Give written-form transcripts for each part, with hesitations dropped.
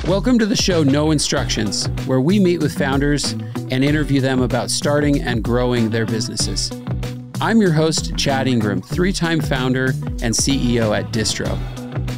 Welcome to the show No Instructions, where we meet with founders and interview them about starting and growing their businesses. I'm your host, Chad Ingram, three-time founder and CEO at Distro.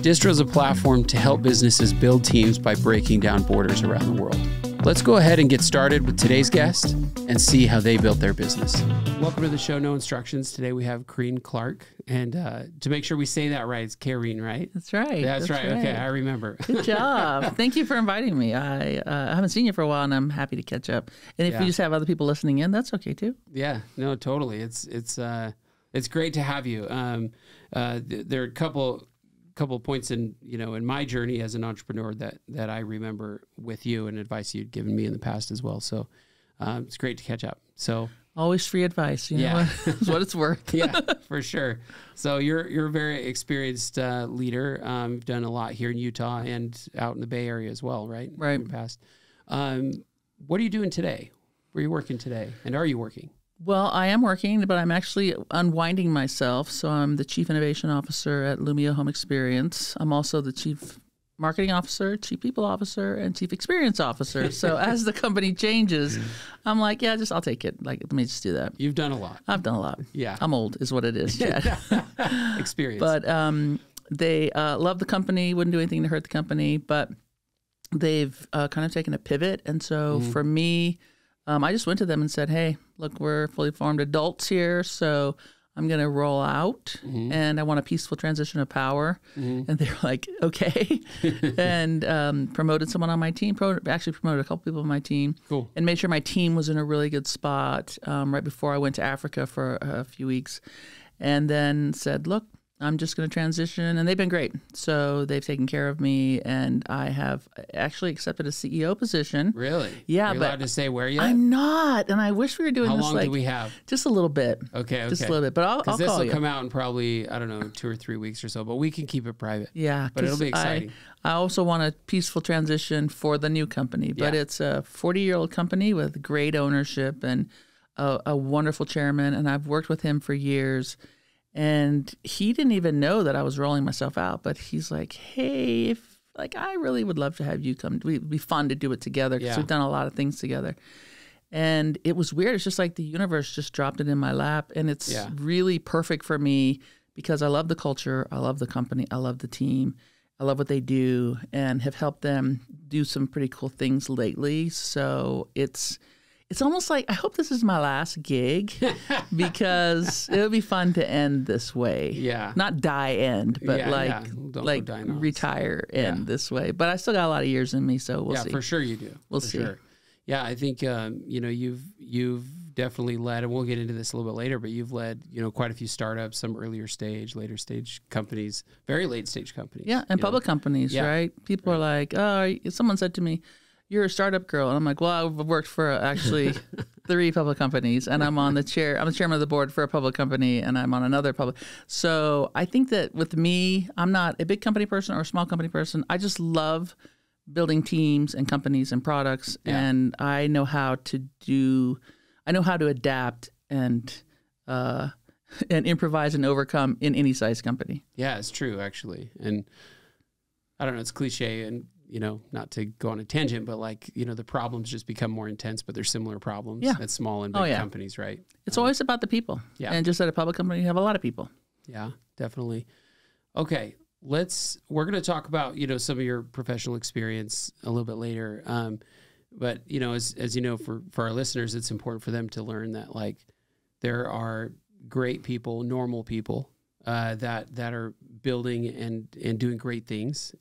Distro is a platform to help businesses build teams by breaking down borders around the world. Let's go ahead and get started with today's guest and see how they built their business. Welcome to the show No Instructions. Today we have Carine Clark. And to make sure we say that right, it's Carine, right? That's right. That's right. Okay, I remember. Good job. Thank you for inviting me. I haven't seen you for a while, and I'm happy to catch up. And if you just have other people listening in, that's okay too. Yeah, no, totally. It's great to have you. There are a couple points in my journey as an entrepreneur that I remember with you and advice you'd given me in the past as well. So it's great to catch up. So always free advice. You know it's what it's worth. Yeah, for sure. So you're a very experienced leader. You've done a lot here in Utah and out in the Bay Area as well, right? Right. In the past. What are you doing today? Where are you working today? And are you working? Well, I am working, but I'm actually unwinding myself. So I'm the Chief Innovation Officer at Lumio Home Experience. I'm also the Chief Marketing Officer, Chief People Officer, and Chief Experience Officer. So as the company changes, I'm like, I'll take it. Like, let me just do that. You've done a lot. I've done a lot. Yeah. I'm old is what it is, Chad. Experience. But they love the company, wouldn't do anything to hurt the company, but they've kind of taken a pivot. And so for me, I just went to them and said, hey, look, we're fully formed adults here, so I'm going to roll out, and I want a peaceful transition of power. And they're like, okay, and promoted someone on my team, actually promoted a couple people on my team, cool, and made sure my team was in a really good spot right before I went to Africa for a few weeks, and then said, look, I'm just going to transition, and they've been great. So they've taken care of me, and I have actually accepted a CEO position. Really? Yeah. Are you allowed to say where yet? I'm not, and I wish we were doing this. How long do we have? Just a little bit. Okay. Just a little bit, but I'll call you. This will come out in probably, 2 or 3 weeks or so, but we can keep it private. Yeah. But it'll be exciting. I also want a peaceful transition for the new company, but it's a 40-year-old company with great ownership and a wonderful chairman, and I've worked with him for years. And he didn't even know that I was rolling myself out, but he's like, hey, I really would love to have you come. It'd be fun to do it together because we've done a lot of things together. And it was weird. It's just like the universe just dropped it in my lap. And it's really perfect for me because I love the culture. I love the company. I love the team. I love what they do and have helped them do some pretty cool things lately. So it's almost like I hope this is my last gig because it would be fun to end this way. Yeah. Not die end, but retire end this way. But I still got a lot of years in me, so we'll see. Yeah, for sure you do. We'll see. Sure. Yeah, I think you've definitely led, and we'll get into this a little bit later, but you've led quite a few startups, some earlier stage, later stage companies, very late stage companies. Yeah, and public companies, right? People are like, someone said to me, you're a startup girl. And I'm like, well, I've worked for actually 3 public companies, and I'm the chairman of the board for a public company, and I'm on another public. So I think that with me, I'm not a big company person or a small company person. I just love building teams and companies and products, and I know how to adapt and improvise and overcome in any size company. Yeah, it's true, actually. And I don't know, it's cliche and not to go on a tangent, but the problems just become more intense, but they're similar problems at small and big companies, right? It's always about the people. Yeah. And just at a public company, you have a lot of people. Yeah, definitely. Okay. We're going to talk about, some of your professional experience a little bit later. But, as you know, for our listeners, it's important for them to learn that there are great people, normal people, that are building and doing great things.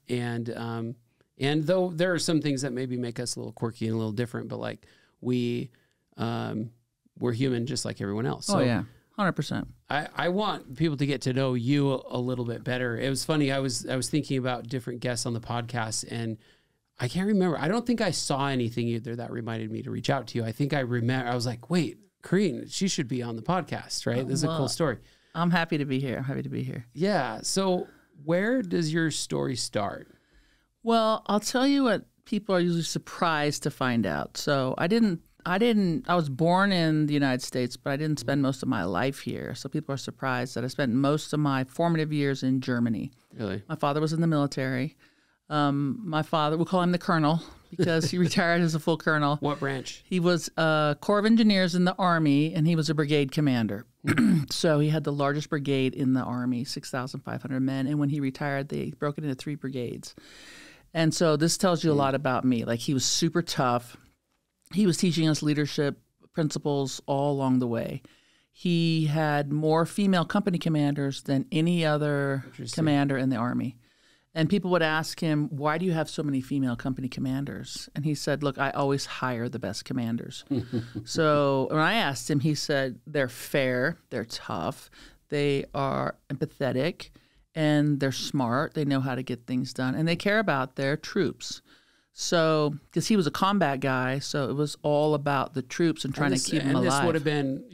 And though there are some things that maybe make us a little quirky and a little different, but we're human just like everyone else. So 100%. I want people to get to know you a little bit better. It was funny. I was thinking about different guests on the podcast, and I can't remember. I don't think I saw anything either that reminded me to reach out to you. I think I remember. I was like, wait, Carine, she should be on the podcast, right? This is a cool story. I'm happy to be here. Yeah. So where does your story start? Well, I'll tell you what people are usually surprised to find out. So I was born in the United States, but I didn't spend most of my life here. So people are surprised that I spent most of my formative years in Germany. Really? My father was in the military. My father, we'll call him the Colonel because he retired as a full colonel. What branch? He was Corps of Engineers in the Army, and he was a brigade commander. So he had the largest brigade in the Army, 6,500 men. And when he retired, they broke it into 3 brigades. And so this tells you a lot about me. Like, he was super tough. He was teaching us leadership principles all along the way. He had more female company commanders than any other commander in the Army. And people would ask him, why do you have so many female company commanders? And he said, look, I always hire the best commanders. So when I asked him, he said, they're fair, they're tough, they are empathetic, and they're smart. They know how to get things done, and they care about their troops. So, because he was a combat guy, so it was all about the troops and trying to keep them alive. And this would have been,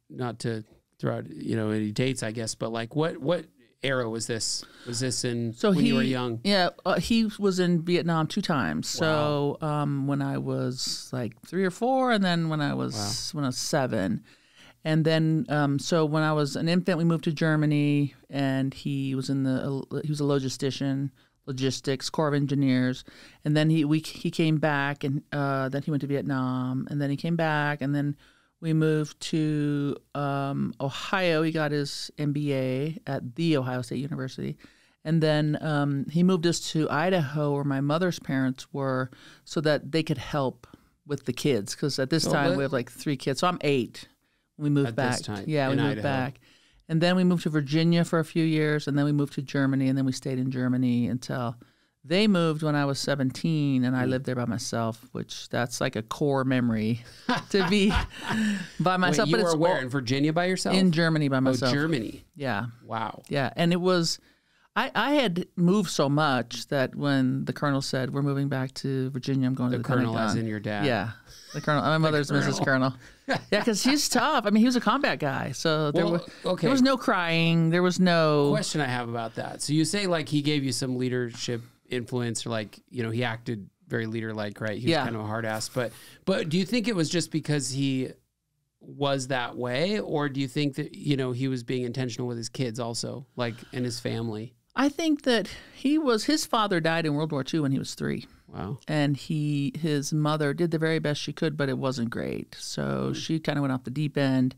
not to throw out, any dates, I guess, but like what era was this? Was this when you were young? Yeah, he was in Vietnam 2 times. Wow. So when I was like 3 or 4, and then when I was 7, and then so when I was an infant, we moved to Germany, and he was he was a logistician, logistics, Corps of Engineers, and then he came back, and then he went to Vietnam, and then he came back, and then we moved to Ohio. He got his MBA at The Ohio State University. And then he moved us to Idaho, where my mother's parents were, so that they could help with the kids. Because at this time, we have like 3 kids. So I'm 8 when we moved back. This time, yeah, we moved Idaho. back. And then we moved to Virginia for a few years. And then we moved to Germany. And then we stayed in Germany until they moved when I was 17, and I lived there by myself, which that's like a core memory to be by myself. Wait, you but were where, in Virginia by yourself? In Germany by myself. Oh, Germany. Yeah. Wow. Yeah, and it was, I had moved so much that when the colonel said, we're moving back to Virginia, I'm going to the colonel Pentagon. as in your dad. Yeah, the colonel. My mother's Mrs. Colonel. Yeah, because he's tough. I mean, he was a combat guy, so there was no crying. There was no... Question I have about that. So you say like he gave you some leadership influence, or like, he acted very leader-like, right? He was kind of a hard ass. But do you think it was just because he was that way, or do you think that, he was being intentional with his kids also, like, and his family? I think that his father died in World War II when he was 3. Wow. And his mother did the very best she could, but it wasn't great. So she kind of went off the deep end.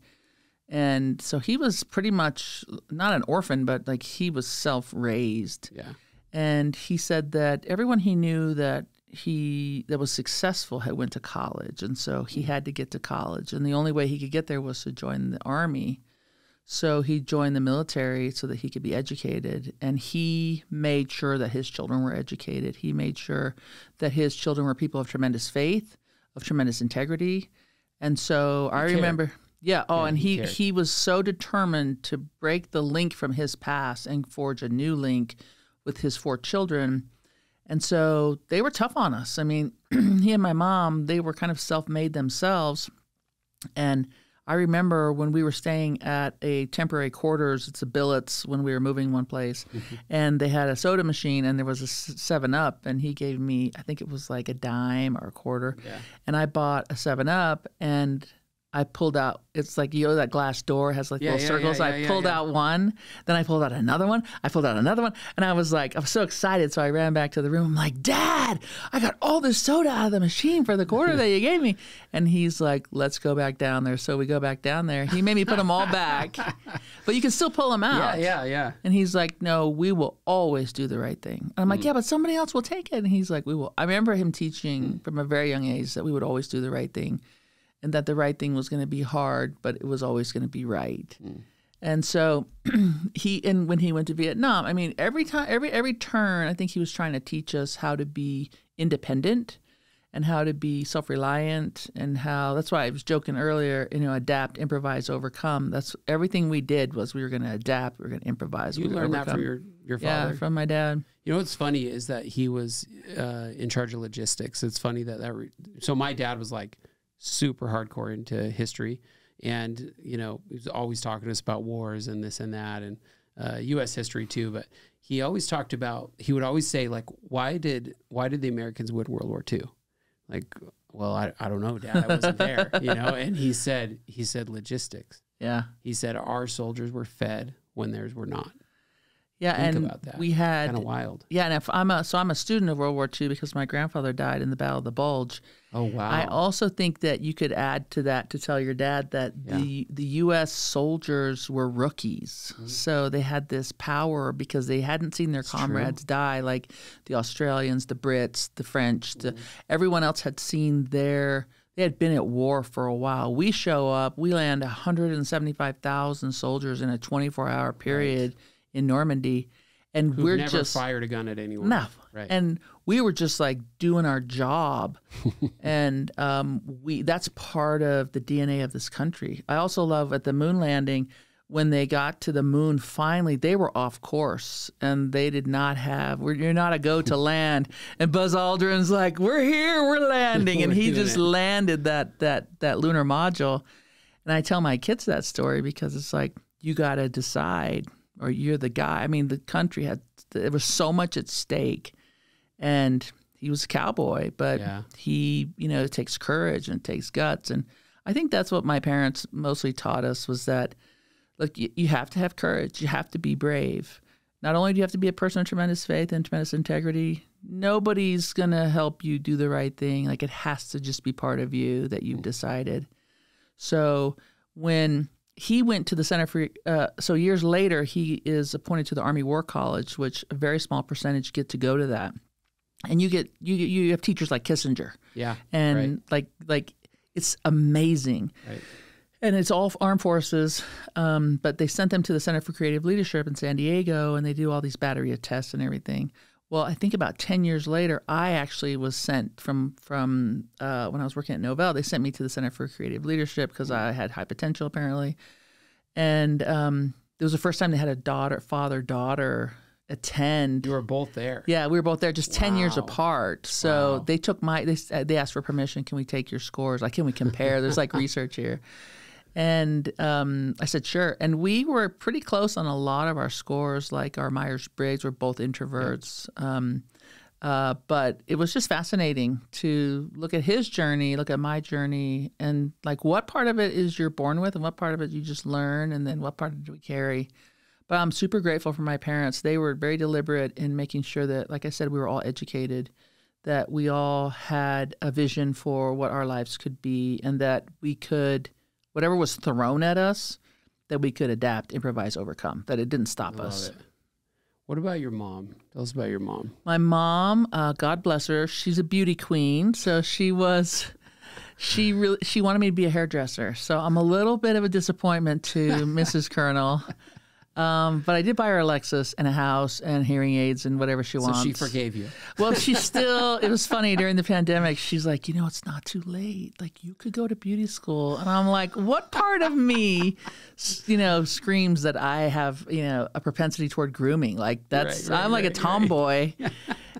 And so he was pretty much not an orphan, but like he was self-raised. Yeah. And he said that everyone he knew that was successful had went to college. And so he had to get to college. And the only way he could get there was to join the Army. So he joined the military so that he could be educated. And he made sure that his children were educated. He made sure that his children were people of tremendous faith, of tremendous integrity. And so I remember... Yeah. Oh, and he was so determined to break the link from his past and forge a new link with his 4 children. And so they were tough on us. I mean, he and my mom, they were kind of self-made themselves. And I remember when we were staying at a temporary quarters, it's a billets when we were moving one place, and they had a soda machine, and there was a 7-Up, and he gave me, I think it was like a dime or a quarter. Yeah. And I bought a 7-Up, and I pulled out, it's like, that glass door has like little circles. I pulled out one, then I pulled out another one. I pulled out another one. And I was so excited. So I ran back to the room. I'm like, Dad, I got all this soda out of the machine for the quarter that you gave me. And he's like, let's go back down there. So we go back down there. He made me put them all back, but you can still pull them out. Yeah. And he's like, no, we will always do the right thing. And I'm like, yeah, but somebody else will take it. And he's like, we will. I remember him teaching from a very young age that we would always do the right thing. And that the right thing was going to be hard, but it was always going to be right. And so when he went to Vietnam, I mean, every turn, I think he was trying to teach us how to be independent and how to be self-reliant, and that's why I was joking earlier, adapt, improvise, overcome. That's everything we did was we were going to adapt, we were going to improvise. You learned that from your father? Yeah, from my dad. What's funny is that he was in charge of logistics. It's funny so my dad was like, super hardcore into history, and he was always talking to us about wars and this and that, and U.S. history too. But he would always say, like, why did the Americans win World War II? Like, well, I don't know, Dad, I wasn't there, And he said logistics. Yeah. He said our soldiers were fed when theirs were not. Yeah, think and about that. we had kind of wild. Yeah, and if I'm a student of World War II because my grandfather died in the Battle of the Bulge. Oh wow! I also think that you could add to that to tell your dad that the U.S. soldiers were rookies, so they had this power because they hadn't seen their comrades die, like the Australians, the Brits, the French. Everyone else had seen they had been at war for a while. We show up, we land 175,000 soldiers in a 24-hour period in Normandy, and Who've we're never just fired a gun at anyone. no, Right. and we were just like doing our job, and that's part of the DNA of this country. I also love at the moon landing when they got to the moon. Finally, they were off course, and they did not have. You're not a go to land, and Buzz Aldrin's like, "We're here, we're landing," and he just landed that lunar module. And I tell my kids that story because it's like you got to decide, or you're the guy. I mean, the country there was so much at stake. And he was a cowboy, but he, it takes courage and it takes guts. And I think that's what my parents mostly taught us was that, look, you have to have courage. You have to be brave. Not only do you have to be a person of tremendous faith and tremendous integrity, nobody's going to help you do the right thing. Like it has to just be part of you that you've decided. So when he went to the Center for, so years later, he is appointed to the Army War College, which a very small percentage get to go to that. And you have teachers like Kissinger. Yeah. And like it's amazing. Right. And it's all armed forces, but they sent them to the Center for Creative Leadership in San Diego, and they do all these battery of tests and everything. Well, I think about 10 years later, I actually was sent from when I was working at Novell, they sent me to the Center for Creative Leadership because I had high potential apparently. And it was the first time they had a father-daughter attend. You were both there. Yeah, we were both there, just 10 years apart. So they took they asked for permission. Can we take your scores? Like, can we compare? There's like research here. And I said, sure. And we were pretty close on a lot of our scores, like our Myers-Briggs. We're both introverts. But it was just fascinating to look at his journey, look at my journey, and like what part of it is you're born with and what part of it you just learn, and then what part do we carry. But I'm super grateful for my parents. They were very deliberate in making sure that, like I said, we were all educated, that we all had a vision for what our lives could be, and that we could, whatever was thrown at us, that we could adapt, improvise, overcome, that it didn't stop us. It. What about your mom? Tell us about your mom. My mom, God bless her, she's a beauty queen. So she wanted me to be a hairdresser. So I'm a little bit of a disappointment to Mrs. Colonel. But I did buy her a Lexus and a house and hearing aids and whatever she wants. So she forgave you. Well, it was funny during the pandemic. She's like, it's not too late. Like, you could go to beauty school. And I'm like, what part of me, screams that I have, a propensity toward grooming? Like, I'm like a tomboy. Right.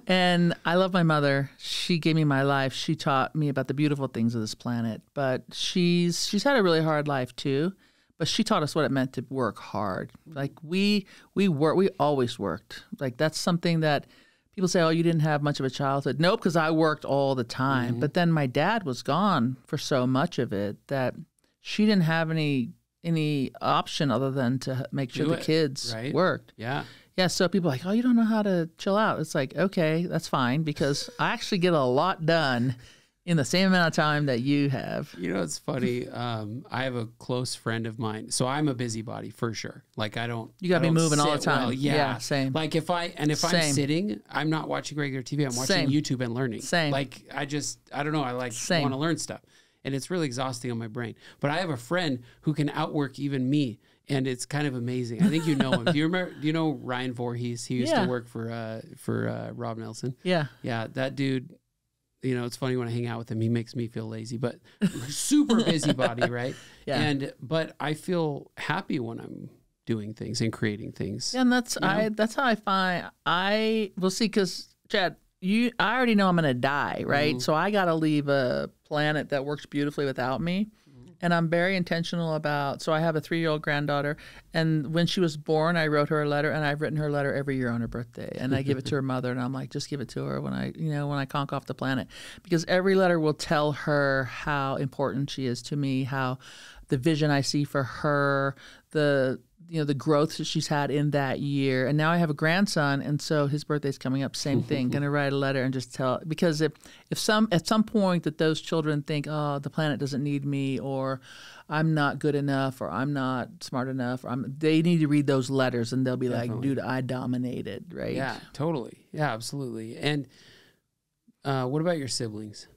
And I love my mother. She gave me my life. She taught me about the beautiful things of this planet. But she's had a really hard life too. But she taught us what it meant to work hard. Like we always worked. Like that's something that people say, oh, you didn't have much of a childhood. Nope, because I worked all the time. Mm-hmm. But then my dad was gone for so much of it that she didn't have any option other than to make sure the kids worked. Yeah. Yeah, so people are like, oh, you don't know how to chill out. It's like, okay, that's fine because I actually get a lot done in the same amount of time that you have. It's funny. I have a close friend of mine. So I'm a busybody for sure. Like I don't. You got to be moving all the time. Well. Yeah, same. Like if I'm sitting, I'm not watching regular TV. I'm watching YouTube and learning. Same. Like I don't know. I want to learn stuff, and it's really exhausting on my brain. But I have a friend who can outwork even me, and it's kind of amazing. I think you know him. Do you know Ryan Voorhees? He used to work for Rob Nelson. Yeah. Yeah, that dude. It's funny when I hang out with him, he makes me feel lazy, but super busybody, right? Yeah. But I feel happy when I'm doing things and creating things. Yeah, and that's how I find we'll see, because Chad, I already know I'm going to die, right? Mm-hmm. So I got to leave a planet that works beautifully without me. And I'm very intentional about, so I have a 3-year-old granddaughter, and when she was born, I wrote her a letter, and I've written her a letter every year on her birthday, and I give it to her mother, and I'm like, just give it to her when I conk off the planet, because every letter will tell her how important she is to me, how the vision I see for her, the the growth that she's had in that year. And now I have a grandson, and so his birthday's coming up, same thing. Going to write a letter and just tell, because if at some point that those children think, oh, the planet doesn't need me, or I'm not good enough, or I'm not smart enough, or they need to read those letters, and they'll be like, dude, I dominated, right? Yeah, totally. Yeah, absolutely. And what about your siblings?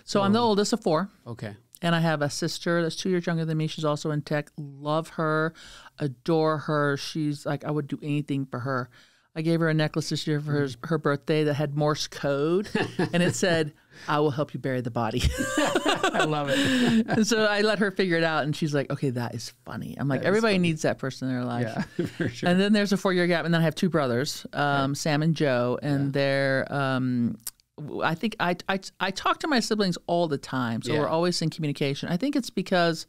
So I'm the oldest of 4. Okay. And I have a sister that's 2 years younger than me. She's also in tech. Love her, adore her. She's like, I would do anything for her. I gave her a necklace this year for her birthday that had Morse code, and it said, I will help you bury the body. I love it. And so I let her figure it out, and she's like, okay, that is funny. I'm like, everybody needs that person in their life. Yeah, for sure. And then there's a 4-year gap, and then I have 2 brothers, Sam and Joe, and they're I think I talk to my siblings all the time, so we're always in communication. I think it's because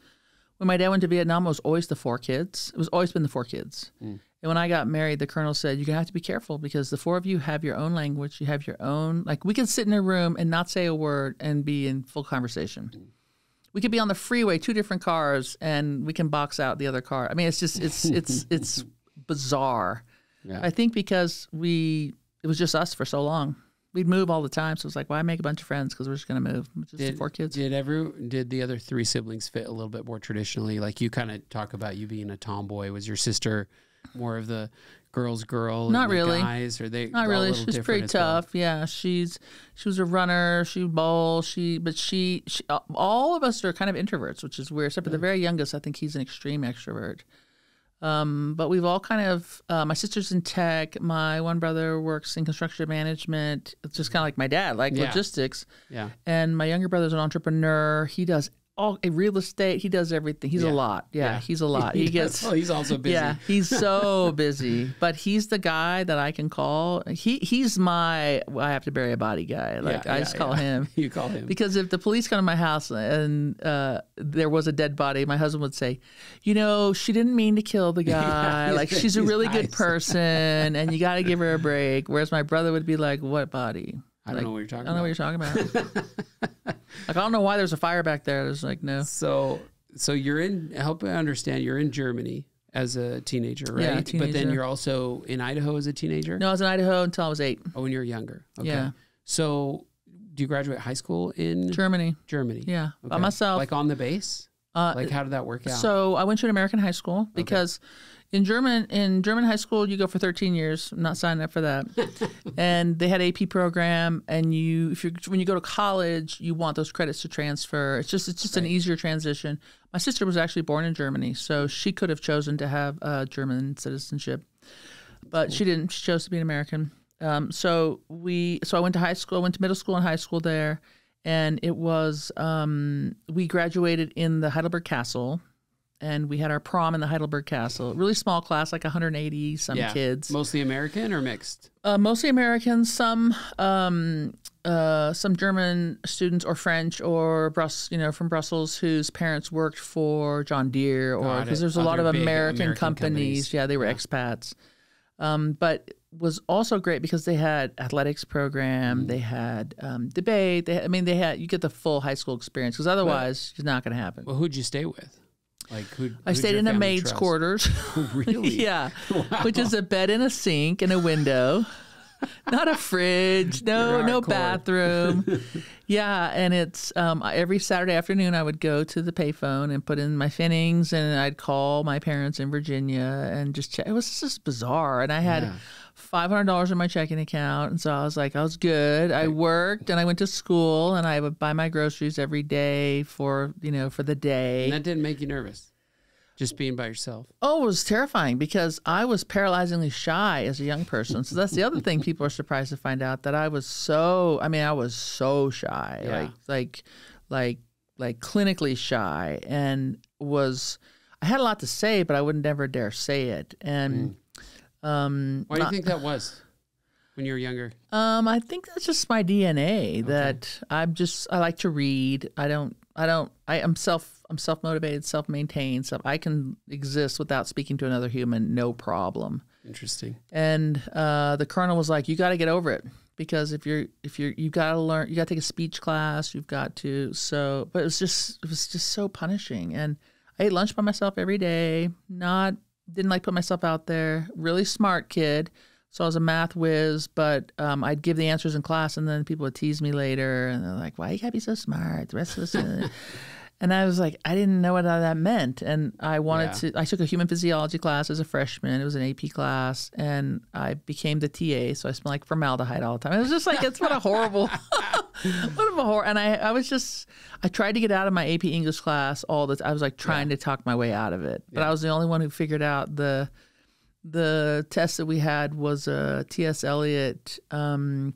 when my dad went to Vietnam, it was always the 4 kids. It was always been the 4 kids. And when I got married, the colonel said, you're going to have to be careful because the 4 of you have your own language. You have your own, like we could sit in a room and not say a word and be in full conversation. We could be on the freeway, 2 different cars, and we can box out the other car. I mean, it's just, it's bizarre. Yeah. I think because it was just us for so long. We'd move all the time, so it was like, why make a bunch of friends? Because we're just going to move. Just 4 kids. Did the other 3 siblings fit a little bit more traditionally? Like you kind of talk about you being a tomboy. Was your sister more of the girl's girl? Not and really. The guys, or they not really. She was pretty tough. Well? Yeah, she was a runner. She would bowl. But she all of us are kind of introverts, which is weird. Except for the very youngest, I think he's an extreme extrovert. But we've all kind of, my sister's in tech. My one brother works in construction management. It's just kind of like my dad, like logistics. Yeah. And my younger brother's an entrepreneur. He does real estate. He does everything. He's a lot. Yeah, he's a lot. He's also busy. Yeah, he's so busy. But he's the guy that I can call. He's my I have to bury a body guy. Like I just call him. You call him. Because if the police come to my house and there was a dead body, my husband would say, she didn't mean to kill the guy. Like she's a really good person, and you got to give her a break. Whereas my brother would be like, what body? I don't know what you're talking about. I don't know what you're talking about. Like, I don't know why there's a fire back there. There's like, no. So you're help me understand, you're in Germany as a teenager, right? Yeah, teenager. But then you're also in Idaho as a teenager? No, I was in Idaho until I was 8. Oh, when you were younger. Okay. Yeah. So do you graduate high school in? Germany. Yeah. Okay. By myself. Like on the base? Like how did that work out? So I went to an American high school because in German high school you go for 13 years. I'm not signing up for that. And they had AP program, and when you go to college, you want those credits to transfer. It's just an easier transition. My sister was actually born in Germany, so she could have chosen to have German citizenship, but she didn't. She chose to be an American. So I went to high school. I went to middle school and high school there. And it was, we graduated in the Heidelberg Castle, and we had our prom in the Heidelberg Castle. Really small class, like 180 some kids. Mostly American or mixed? Mostly American. Some German students or French or from Brussels whose parents worked for John Deere, or because there's a lot of American companies. Yeah, they were expats. But was also great because they had athletics program, they had debate, you get the full high school experience, because otherwise it's not going to happen. Well, who'd you stay with? Like I stayed in a maid's quarters. Really? Yeah. Wow. Which is a bed and a sink and a window. Not a fridge, no bathroom. Yeah, and it's every Saturday afternoon I would go to the payphone and put in my finnings, and I'd call my parents in Virginia and just check. It was just bizarre, and I had $500 in my checking account, and so I was like, I was good. I worked and I went to school, and I would buy my groceries every day for the day. And that didn't make you nervous? Just being by yourself? Oh, it was terrifying because I was paralyzingly shy as a young person. So that's the other thing people are surprised to find out, that I was so shy, like clinically shy, and I had a lot to say, but I would never dare say it. And why do you think that was when you were younger? I think that's just my DNA, that I like to read. I'm self-motivated, self-maintained, I can exist without speaking to another human, no problem. Interesting. And the colonel was like, you got to get over it, because you've got to learn, you got to take a speech class, you've got to, but it was just so punishing. And I ate lunch by myself every day, not didn't like put myself out there. Really smart kid. So I was a math whiz, but I'd give the answers in class, and then people would tease me later, and they're like, "Why you gotta be so smart?" The rest of us, and I was like, I didn't know what that meant, and I wanted to. I took a human physiology class as a freshman. It was an AP class, and I became the TA, so I smelled like formaldehyde all the time. It was just like, it's what a horrible, what a horror. And I tried to get out of my AP English class all the time. I was like trying to talk my way out of it, but I was the only one who figured out the test that we had was a T.S. Eliot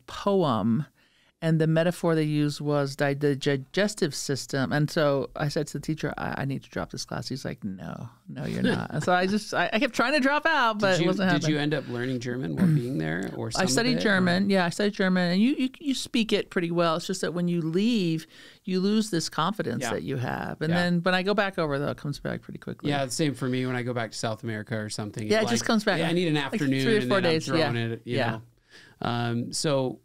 poem, and the metaphor they used was the digestive system. And so I said to the teacher, I need to drop this class. He's like, no, you're not. And so I kept trying to drop out, but it wasn't happening. Did you end up learning German while being there, or some I studied of it, German. Yeah, I studied German, and you speak it pretty well. It's just that when you leave, you lose this confidence that you have. And then when I go back over, though, it comes back pretty quickly. Yeah, the same for me when I go back to South America or something. Yeah, it just comes back. Yeah, I need an afternoon, like 3 or 4 and then days. I'm throwing it. You know. So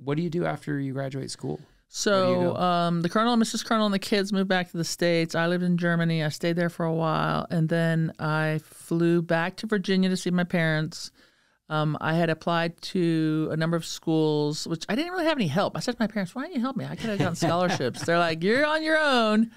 what do you do after you graduate school? So the Colonel and Mrs. Colonel and the kids moved back to the States. I lived in Germany. I stayed there for a while. And then I flew back to Virginia to see my parents. I had applied to a number of schools, which I didn't really have any help. I said to my parents, why didn't you help me? I could have gotten scholarships. They're like, you're on your own.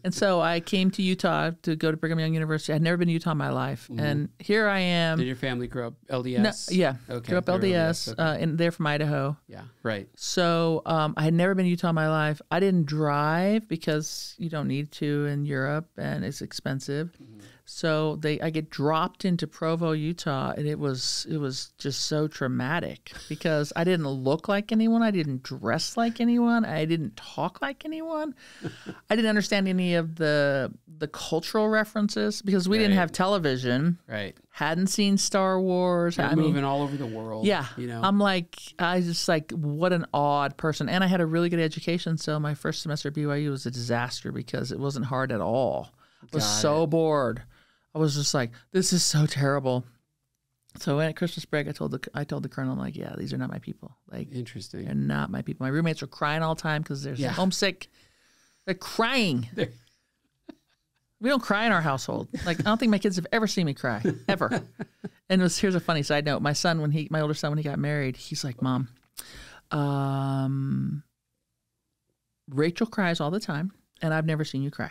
And so I came to Utah to go to Brigham Young University. I'd never been to Utah in my life. Mm-hmm. And here I am. Did your family grow up LDS? No, yeah. Okay. Grew up LDS, okay. They're from Idaho. Yeah, right. So I had never been to Utah in my life. I didn't drive because you don't need to in Europe, and it's expensive. Mm-hmm. So I get dropped into Provo, Utah, and it was just so traumatic because I didn't look like anyone. I didn't dress like anyone. I didn't talk like anyone. I didn't understand any of the cultural references because we didn't have television. Right. Hadn't seen Star Wars. You're moving all over the world. Yeah. You know. I just like, what an odd person. And I had a really good education. So my first semester at BYU was a disaster because it wasn't hard at all. I was so bored. I was just like, this is so terrible. So at Christmas break, I told the Colonel, I'm like, yeah, these are not my people. Like, interesting. They're not my people. My roommates are crying all the time because they're homesick. They're crying. We don't cry in our household. Like, I don't think my kids have ever seen me cry, ever. And here's a funny side note. My older son, when he got married, he's like, Mom, Rachel cries all the time, and I've never seen you cry.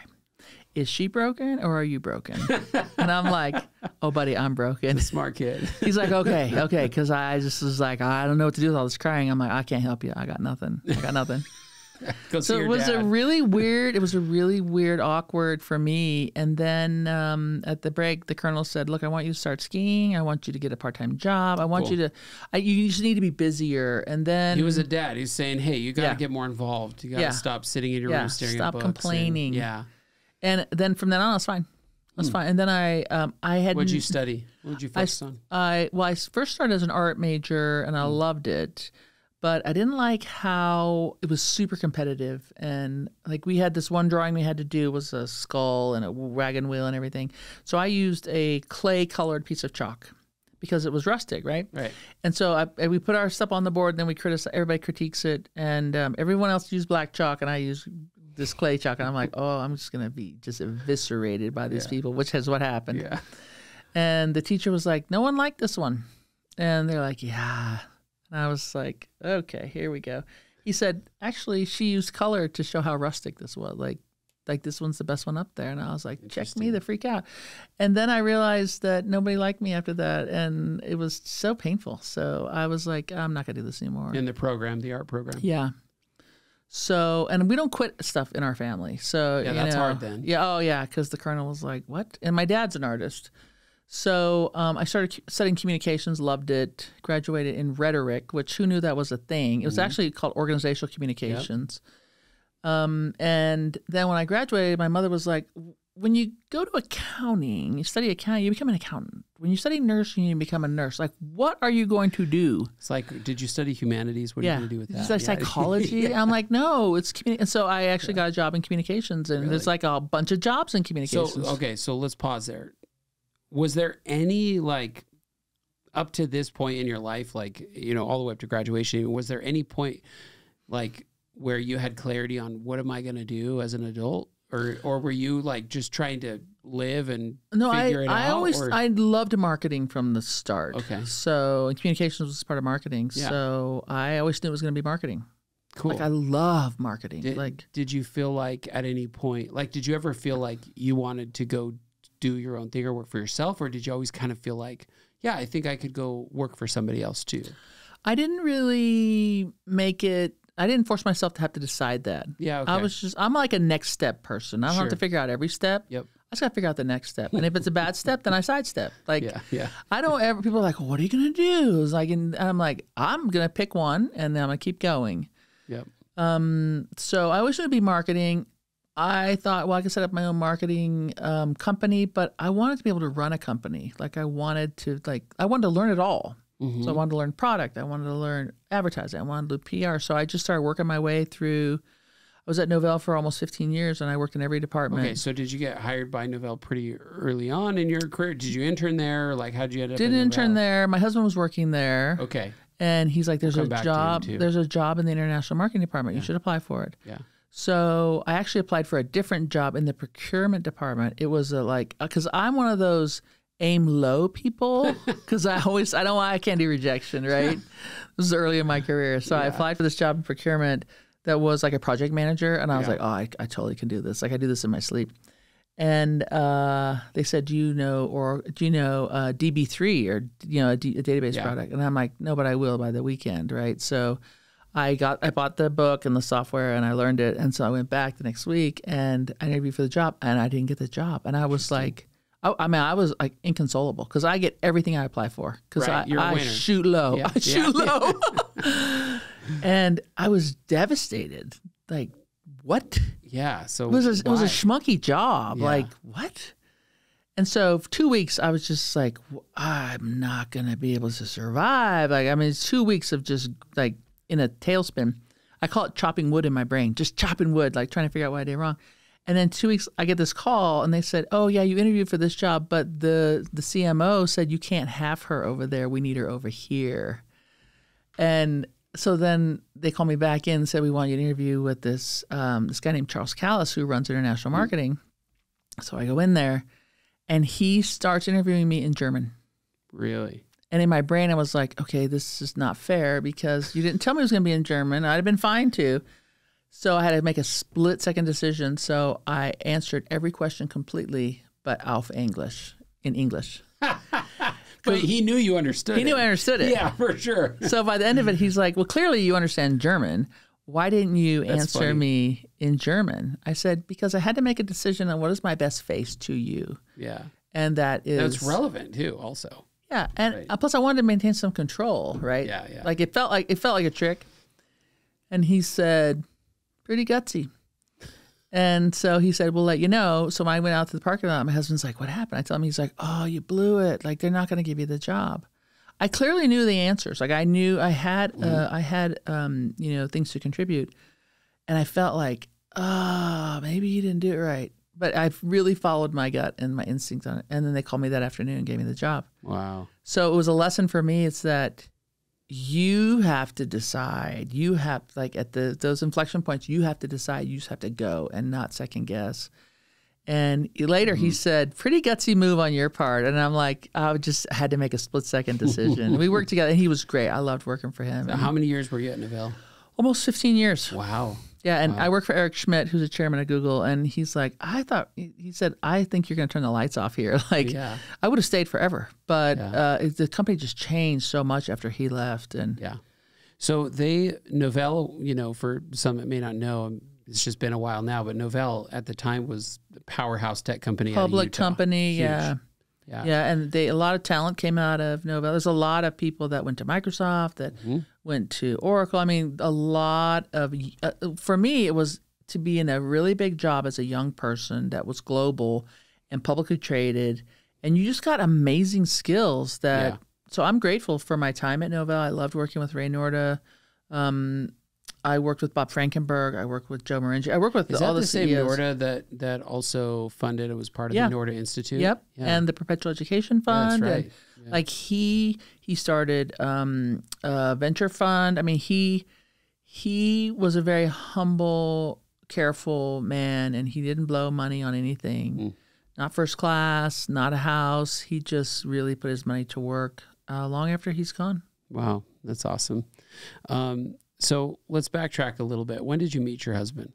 Is she broken or are you broken? And I'm like, oh, buddy, I'm broken. Smart kid. He's like, okay. Because I just was like, I don't know what to do with all this crying. I'm like, I can't help you. I got nothing. So it was a really weird, awkward for me. And then at the break, the Colonel said, look, I want you to start skiing. I want you to get a part-time job. I want you to, you just need to be busier. And then he was a dad. He's saying, hey, you got to get more involved. You got to stop sitting in your room staring at books. Stop complaining. And, and then from then on, it's fine. That's fine. And then I had. What did you study? What did you focus on? I first started as an art major, and I loved it. But I didn't like how it was super competitive. And like we had this one drawing we had to do was a skull and a wagon wheel and everything. So I used a clay colored piece of chalk because it was rustic, right? Right. And so we put our stuff on the board, and then everybody critiques it. And everyone else used black chalk, and I used this clay chalk. And I'm like, oh, I'm just going to be just eviscerated by these people, which is what happened. Yeah. And the teacher was like, no one liked this one. And they're like, yeah. And I was like, okay, here we go. He said, actually, she used color to show how rustic this was. Like this one's the best one up there. And I was like, check me the freak out. And then I realized that nobody liked me after that. And it was so painful. So I was like, I'm not going to do this anymore. In the art program. Yeah. So, and we don't quit stuff in our family. So, that's hard then. Yeah. Oh, yeah. Because the Colonel was like, what? And my dad's an artist. So I started studying communications, loved it, graduated in rhetoric, which who knew that was a thing? It was actually called organizational communications. Yep. And then when I graduated, my mother was like, when you go to accounting, you study accounting, you become an accountant. When you study nursing, you become a nurse. Like, what are you going to do? It's like, did you study humanities? What are you going to do with that? Did you study psychology? I'm like, no, it's and so I actually got a job in communications, and there's like a bunch of jobs in communications. So let's pause there. Was there any, like, up to this point in your life, like, all the way up to graduation, was there any point, like, where you had clarity on what am I going to do as an adult? or were you like just trying to live and No, figure it out? I loved marketing from the start. Okay. So and communications was part of marketing. Yeah. So I always knew it was going to be marketing. Cool. Like I love marketing. Did you feel like at any point, like, did you ever feel like you wanted to go do your own thing or work for yourself? Or did you always kind of feel like, yeah, I think I could go work for somebody else too? I didn't really I didn't force myself to have to decide that. Yeah. Okay. I'm like a next step person. I don't have to figure out every step. Yep. I just got to figure out the next step. And if it's a bad step, then I sidestep. Like, yeah. I don't ever, people are like, well, what are you going to do? It's like, and I'm like, I'm going to pick one and then I'm going to keep going. Yep. So I always wanted to be marketing. I thought, well, I could set up my own marketing company, but I wanted to be able to run a company. Like I wanted to learn it all. Mm-hmm. So I wanted to learn product. I wanted to learn advertising. I wanted to do PR. So I just started working my way through. I was at Novell for almost 15 years, and I worked in every department. Okay, so did you get hired by Novell pretty early on in your career? Did you intern there? Like, how did you end up? Didn't intern there. My husband was working there. Okay. And he's like, "There's We'll a come back job. to him, too. There's a job in the international marketing department. You should apply for it." Yeah. So I actually applied for a different job in the procurement department. It was because I'm one of those aim low people because I don't know why I can't do rejection, right? This is early in my career. So I applied for this job in procurement that was like a project manager. And I was like, oh, I totally can do this. Like I do this in my sleep. And they said, do you know DB3 or, a database product? And I'm like, no, but I will by the weekend, right? So I bought the book and the software and I learned it. And so I went back the next week and I interviewed for the job and I didn't get the job. And I was like, I was like inconsolable because I get everything I apply for because I shoot low. Yeah. I shoot low. And I was devastated. Like, what? Yeah. So it was a schmucky job. Yeah. Like, what? And so for 2 weeks, I was just like, I'm not going to be able to survive. Like, I mean, it's 2 weeks of just like in a tailspin. I call it chopping wood in my brain, just chopping wood, like trying to figure out what I did wrong. And then 2 weeks, I get this call, and they said, "Oh yeah, you interviewed for this job, but the CMO said you can't have her over there. We need her over here." And so then they called me back in and said, "We want you to interview with this guy named Charles Callis who runs international marketing." So I go in there, and he starts interviewing me in German. Really? And in my brain, I was like, "Okay, this is not fair because you didn't tell me it was going to be in German. I'd have been fine too." So I had to make a split-second decision. So I answered every question completely, but in English. But he knew you understood it. He knew I understood it. Yeah, for sure. So by the end of it, he's like, well, clearly you understand German. Why didn't you answer me in German? I said, because I had to make a decision on what is my best face to you. Yeah. And that's relevant too, also. Yeah. And plus I wanted to maintain some control, right? Yeah, yeah. Like it felt like a trick. And he said, pretty gutsy. And so he said, we'll let you know. So when I went out to the parking lot, my husband's like, what happened? I tell him, he's like, oh, you blew it. Like, they're not going to give you the job. I clearly knew the answers. Like, I knew I had things to contribute. And I felt like, maybe you didn't do it right. But I really followed my gut and my instinct on it. And then they called me that afternoon and gave me the job. Wow. So it was a lesson for me. It's that you have to decide. You have, like, at those inflection points, you have to decide. You just have to go and not second guess. And later he said, pretty gutsy move on your part. And I'm like, I just had to make a split-second decision. We worked together, and he was great. I loved working for him. So how many years were you at Novell? Almost 15 years. Wow. Yeah, and I work for Eric Schmidt, who's a chairman of Google, and he's like, he said, I think you're going to turn the lights off here. Like, I would have stayed forever, but the company just changed so much after he left. And so Novell, for some that may not know, it's just been a while now, but Novell at the time was the powerhouse tech company, public Utah. company, Huge. Yeah, and a lot of talent came out of Novell. There's a lot of people that went to Microsoft, that went to Oracle. I mean, a lot of, for me, it was to be in a really big job as a young person that was global and publicly traded, and you just got amazing skills that, so I'm grateful for my time at Novell. I loved working with Ray Norda. I worked with Bob Frankenberg. I worked with Joe Maringi. I worked with all the same CEOs. Norda that also funded? It was part of the Norda Institute. Yep, and the Perpetual Education Fund. That's right. And, like he started a venture fund. I mean, he was a very humble careful man, and he didn't blow money on anything. Not first class, not a house. He just really put his money to work long after he's gone. Wow, that's awesome. So let's backtrack a little bit. When did you meet your husband?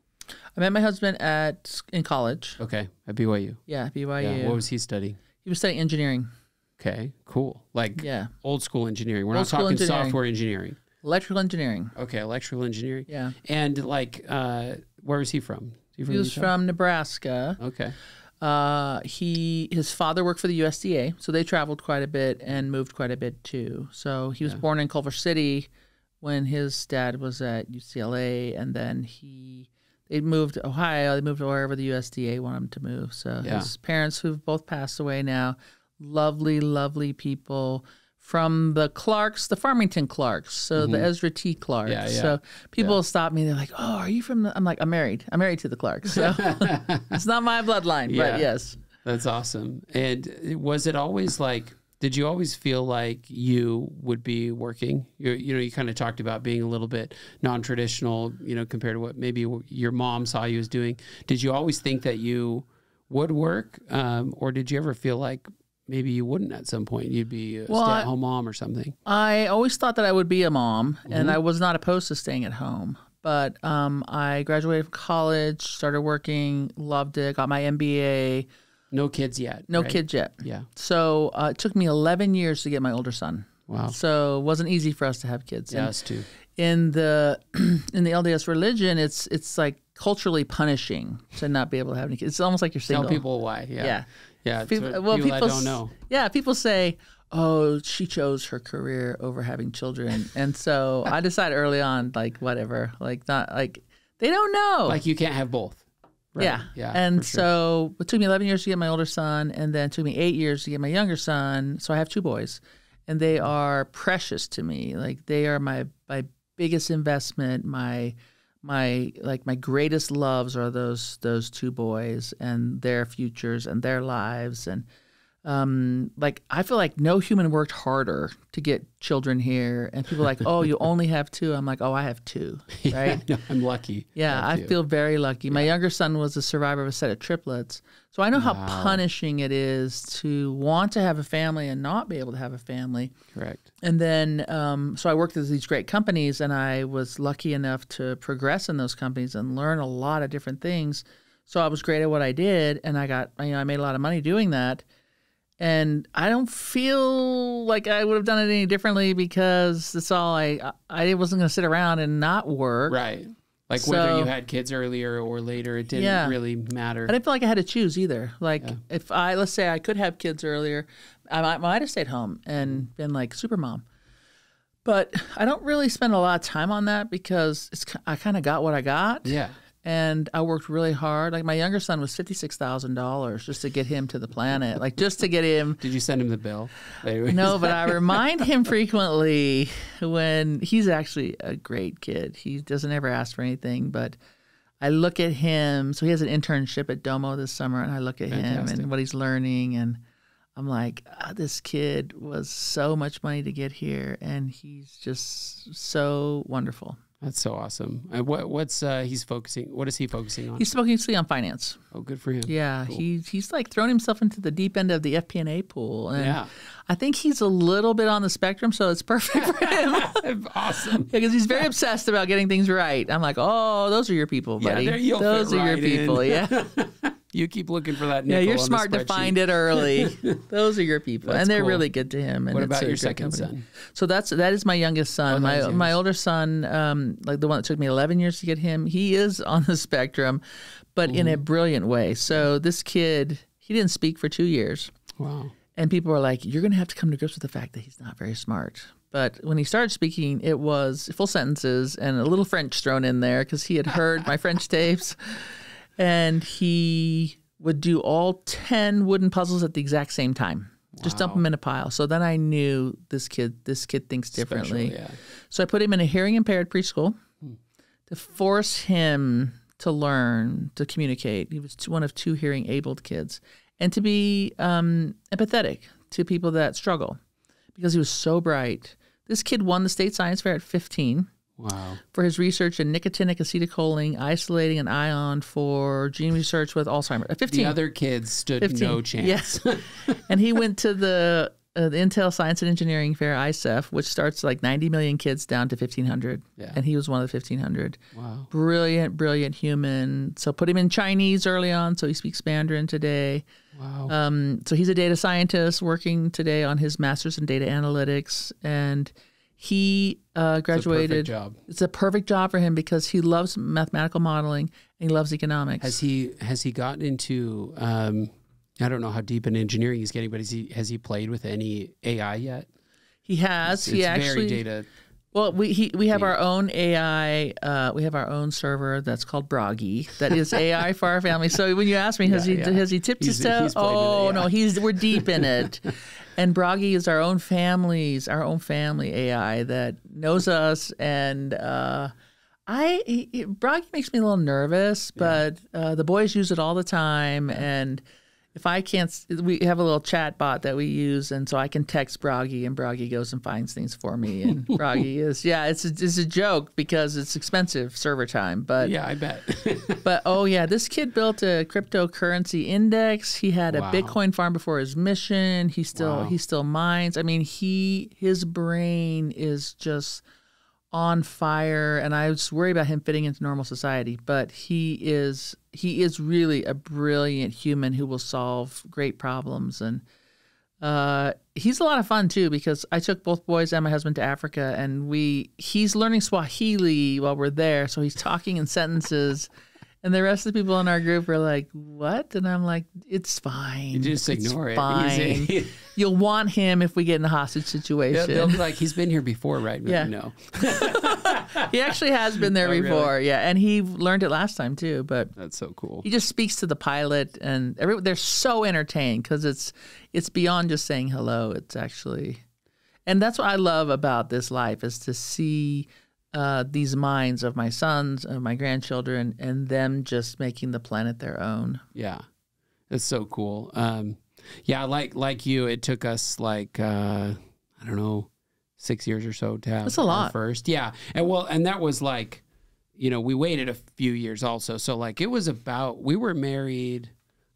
I met my husband in college. Okay, at BYU. Yeah, BYU. Yeah. What was he studying? He was studying engineering. Okay, cool. Like old school engineering. We're not talking software engineering. Electrical engineering. Okay, electrical engineering. Yeah. And like, where was he from? He was from Nebraska. Okay. His father worked for the USDA, so they traveled quite a bit and moved quite a bit too. So he was born in Culver City when his dad was at UCLA, and then they moved to Ohio. They moved to wherever the USDA wanted him to move. So his parents, who've both passed away now, lovely, lovely people from the Clarks, the Farmington Clarks. So the Ezra T. Clarks. Yeah, yeah. So people stop me. They're like, "Oh, are you from?" I'm like, "I'm married. I'm married to the Clarks." So it's not my bloodline, but yes. That's awesome. And was it always like? Did you always feel like you would be working? You kind of talked about being a little bit non-traditional, compared to what maybe your mom saw you as doing. Did you always think that you would work, or did you ever feel like maybe you wouldn't at some point? You'd be a stay-at-home mom or something. I always thought that I would be a mom, and I was not opposed to staying at home. But I graduated from college, started working, loved it, got my MBA. No kids yet. No kids yet. Yeah. So it took me 11 years to get my older son. Wow. So it wasn't easy for us to have kids. Yeah, us too. In the LDS religion, it's like culturally punishing to not be able to have any kids. It's almost like you're single. Tell people why. Yeah. Yeah. People that don't know. Yeah. People say, "Oh, she chose her career over having children," and so I decided early on, like whatever, like not like they don't know. Like you can't have both. Right. Yeah. Yeah. And so it took me 11 years to get my older son, and then it took me 8 years to get my younger son. So I have 2 boys, and they are precious to me. Like they are my biggest investment. My greatest loves are those 2 boys and their futures and their lives. And I feel like no human worked harder to get children here. And people are like, "Oh, you only have 2." I'm like, "Oh, I have 2." Right? Yeah, I'm lucky. Yeah, I feel very lucky. My younger son was a survivor of a set of triplets. So I know how punishing it is to want to have a family and not be able to have a family. Correct. And then, so I worked at these great companies, and I was lucky enough to progress in those companies and learn a lot of different things. So I was great at what I did, and I made a lot of money doing that. And I don't feel like I would have done it any differently because that's all I wasn't going to sit around and not work. Right. Like whether you had kids earlier or later, it didn't really matter. I didn't feel like I had to choose either. Like if let's say I could have kids earlier, I might have stayed home and been like super mom. But I don't really spend a lot of time on that because I kind of got what I got. Yeah. And I worked really hard. Like my younger son was $56,000 just to get him to the planet, like just to get him. Did you send him the bill? No, but I remind him frequently when he's actually a great kid. He doesn't ever ask for anything, but I look at him. So he has an internship at Domo this summer, and I look at him and what he's learning, and I'm like, this kid was so much money to get here, and he's just so wonderful. That's so awesome. What's he's focusing? What is he focusing on? He's focusing on finance. Oh, good for him. Yeah, cool. He's like thrown himself into the deep end of the FP&A pool, and yeah. I think he's a little bit on the spectrum, so it's perfect for him. Awesome. Because he's very obsessed about getting things right. I'm like, oh, those are your people, buddy. Yeah, those are your people. Yeah. You keep looking for that nickel. Yeah, you're smart to find it early. Those are your people, and they're really good to him. And what about your second son? So that is my youngest son. My older son, like the one that took me 11 years to get him, he is on the spectrum, but in a brilliant way. So this kid, he didn't speak for 2 years. Wow. And people were like, "You're going to have to come to grips with the fact that he's not very smart." But when he started speaking, it was full sentences and a little French thrown in there because he had heard my French tapes. And he would do all 10 wooden puzzles at the exact same time. Wow. Just dump them in a pile. So then I knew this kid thinks differently. Special, yeah. So I put him in a hearing impaired preschool to force him to learn to communicate. He was one of 2 hearing abled kids. And to be empathetic to people that struggle because he was so bright. This kid won the state science fair at 15. Wow. for his research in nicotinic acetylcholine, isolating an ion for gene research with Alzheimer's. 15. The other kids stood 15. no chance. Yes. And he went to the Intel Science and Engineering Fair, ISEF, which starts like 90 million kids down to 1,500. Yeah. And he was one of the 1,500. Wow. Brilliant human. So put him in Chinese early on, so he speaks Mandarin today. Wow. So he's a data scientist working today on his master's in data analytics. And he graduated. It's a perfect job. It's a perfect job for him because he loves mathematical modeling and he loves economics. Has he gotten into I don't know how deep in engineering he's getting, but has he played with any AI yet? He has. It's very data. Well, we have our own AI. We have our own server that's called Broggy. That is AI for our family. So when you ask me, has he tipped his toe? Oh no, we're deep in it. And Broggy is our own family AI that knows us. And Broggy makes me a little nervous, but the boys use it all the time. And if I can't, we have a little chat bot that we use, and so I can text Broggy, and Broggy goes and finds things for me. And Broggy it's a joke because it's expensive server time, but yeah, I bet. But this kid built a cryptocurrency index. He had a Bitcoin farm before his mission. He still mines. I mean, his brain is just on fire, and I was worried about him fitting into normal society, but he is really a brilliant human who will solve great problems. And he's a lot of fun too, because I took both boys and my husband to Africa, and he's learning Swahili while we're there, so he's talking in sentences. And the rest of the people in our group are like, "What?" And I'm like, "It's fine. You just ignore it. Fine. You'll want him if we get in a hostage situation." They'll be like, "He's been here before, right?" Yeah. No. He actually has been there before. Really? Yeah, and he learned it last time too. But that's so cool. He just speaks to the pilot, and they're so entertained because it's beyond just saying hello. It's actually, and that's what I love about this life is to see these minds of my sons, of my grandchildren, and them just making the planet their own. Yeah, it's so cool. Yeah, like you, it took us like I don't know, 6 years or so to have that's a lot. First. Yeah, and that was like, we waited a few years also. So like it was about, we were married,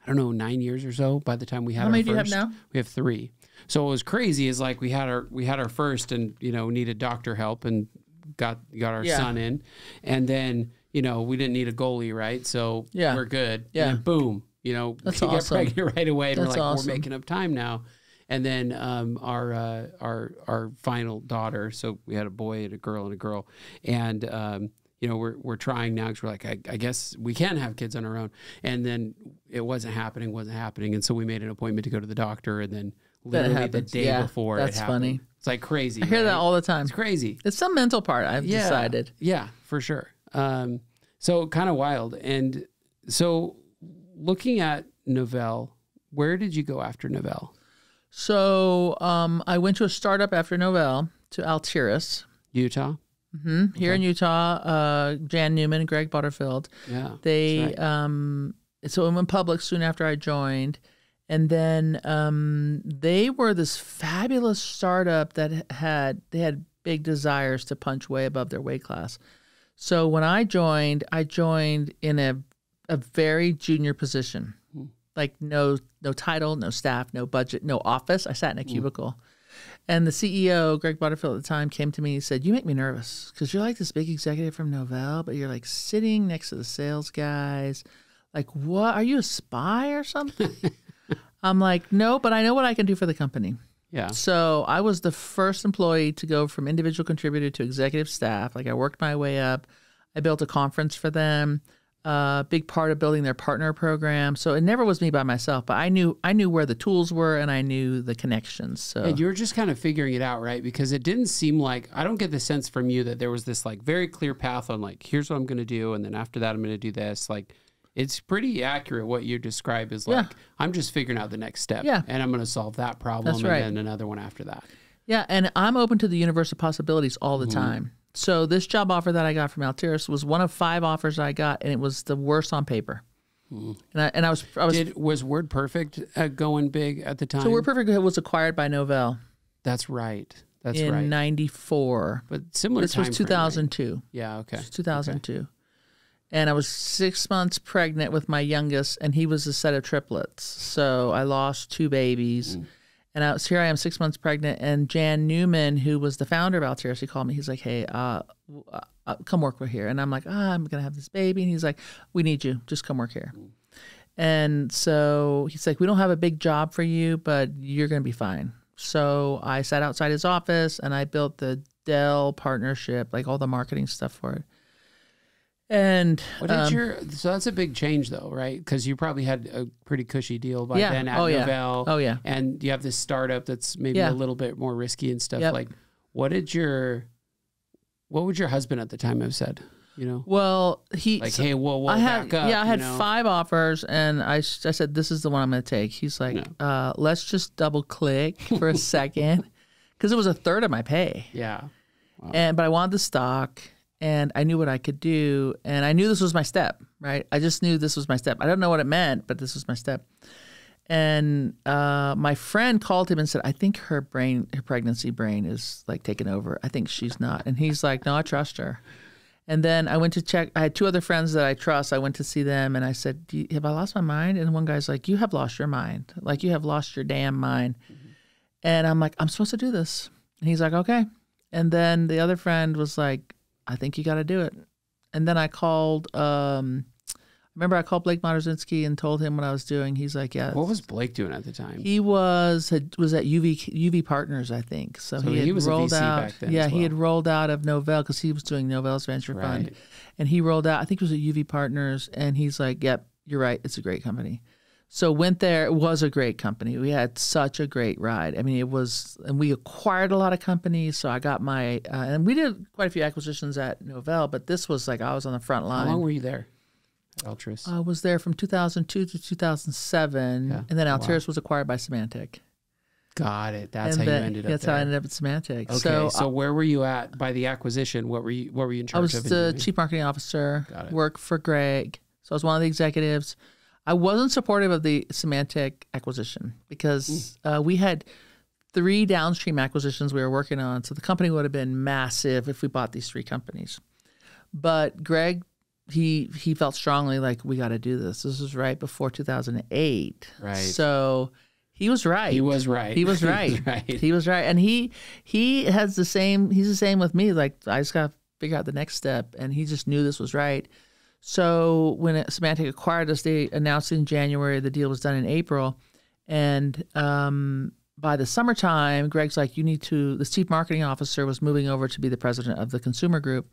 I don't know, 9 years or so by the time we had our first. How many do you have now? We have 3. So what was crazy is like we had our first, and needed doctor help, and got our son in, and then we didn't need a goalie, right? So we're good. Yeah. And then boom, that's we get awesome. pregnant right away, and That's we're like, awesome. we're making up time now. And then our final daughter, so we had a boy and a girl, and we're trying now because we're like, I guess we can have kids on our own. And then it wasn't happening, and so we made an appointment to go to the doctor, and then literally the day before it happened. That's funny. It's like crazy. I hear that all the time. It's crazy. It's some mental part, I've decided. Yeah, for sure. So kind of wild. And so looking at Novell, where did you go after Novell? So I went to a startup after Novell to Altiris. Utah? Mm-hmm. Here in Utah, Jan Newman and Greg Butterfield. Yeah. They so it went public soon after I joined. And then they were this fabulous startup that had big desires to punch way above their weight class. So when I joined in a very junior position, like no title, no staff, no budget, no office. I sat in a cubicle. And the CEO, Greg Butterfield at the time, came to me and he said, "You make me nervous because you're like this big executive from Novell, but you're like sitting next to the sales guys. Like, what? Are you a spy or something?" I'm like, "No, but I know what I can do for the company." Yeah. So I was the first employee to go from individual contributor to executive staff. Like I worked my way up. I built a conference for them. Big part of building their partner program. So it never was me by myself, but I knew where the tools were and I knew the connections. So and you were just kind of figuring it out, right? Because it didn't seem like, I don't get the sense from you that there was this like very clear path on like, here's what I'm going to do. And then after that, I'm going to do this. Like, it's pretty accurate what you describe as like, I'm just figuring out the next step. Yeah. And I'm going to solve that problem. That's right. And then another one after that. Yeah. And I'm open to the universe of possibilities all the time. So this job offer that I got from Altiris was one of 5 offers I got, and it was the worst on paper. And I was was WordPerfect going big at the time? So WordPerfect was acquired by Novell. That's right. That's in right. 94. But similar This time was frame, 2002. right? Yeah, okay. 2002. Okay. And I was 6 months pregnant with my youngest, and he was a set of triplets. So I lost 2 babies. And here I am 6 months pregnant, and Jan Newman, who was the founder of Altiris, he called me. He's like, hey, come work here. And I'm like, I'm going to have this baby. And he's like, we need you. Just come work here. And so he's like, we don't have a big job for you, but you're going to be fine. So I sat outside his office, and I built the Dell partnership, like all the marketing stuff for it. And so that's a big change, though, right? Because you probably had a pretty cushy deal by then at Novell. Oh yeah. And you have this startup that's maybe a little bit more risky and stuff. Yep. Like, what would your husband at the time have said? You know, well, hey, whoa, back up. Yeah, I had 5 offers, and I said, this is the one I'm going to take. He's like, let's just double click for a second, because it was a third of my pay. Yeah. Wow. But I wanted the stock. And I knew what I could do, and I knew this was my step, right? I just knew this was my step. I don't know what it meant, but this was my step. And my friend called him and said, I think her pregnancy brain is like taken over. I think she's not. And he's like, no, I trust her. And then I went to check. I had 2 other friends that I trust. I went to see them, and I said, have I lost my mind? And one guy's like, you have lost your mind. Like, you have lost your damn mind. And I'm like, I'm supposed to do this. And he's like, okay. And then the other friend was like, I think you got to do it. And then I called, remember I called Blake Moderzinski and told him what I was doing. He's like, yeah. What was Blake doing at the time? He was at UV Partners, I think. So he was rolled a VC out, back then. Yeah, as well. he had rolled out of Novell because he was doing Novell's venture fund. And he rolled out, I think it was at UV Partners. And he's like, yep, you're right. It's a great company. So went there. It was a great company. We had such a great ride. I mean, it was, and we acquired a lot of companies. So I got my, and we did quite a few acquisitions at Novell, but this was like, I was on the front line. How long were you there at Altiris? I was there from 2002 to 2007. And then Altiris was acquired by Symantec. Got it. That's how you ended up That's there. how I ended up at Symantec. Okay. So where were you at by the acquisition? What were you in charge of? I was the chief marketing officer. Got it. Worked for Greg. So I was one of the executives. I wasn't supportive of the Symantec acquisition because we had 3 downstream acquisitions we were working on. So the company would have been massive if we bought these 3 companies. But Greg, he felt strongly like, we got to do this. This was right before 2008. Right. So he was right. He was right. He was right. He was right. And he has the same, he's the same with me. Like, I just got to figure out the next step. And he just knew this was right. So when Symantec acquired us, they announced in January. The deal was done in April. And by the summertime, Greg's like, the chief marketing officer was moving over to be the president of the consumer group.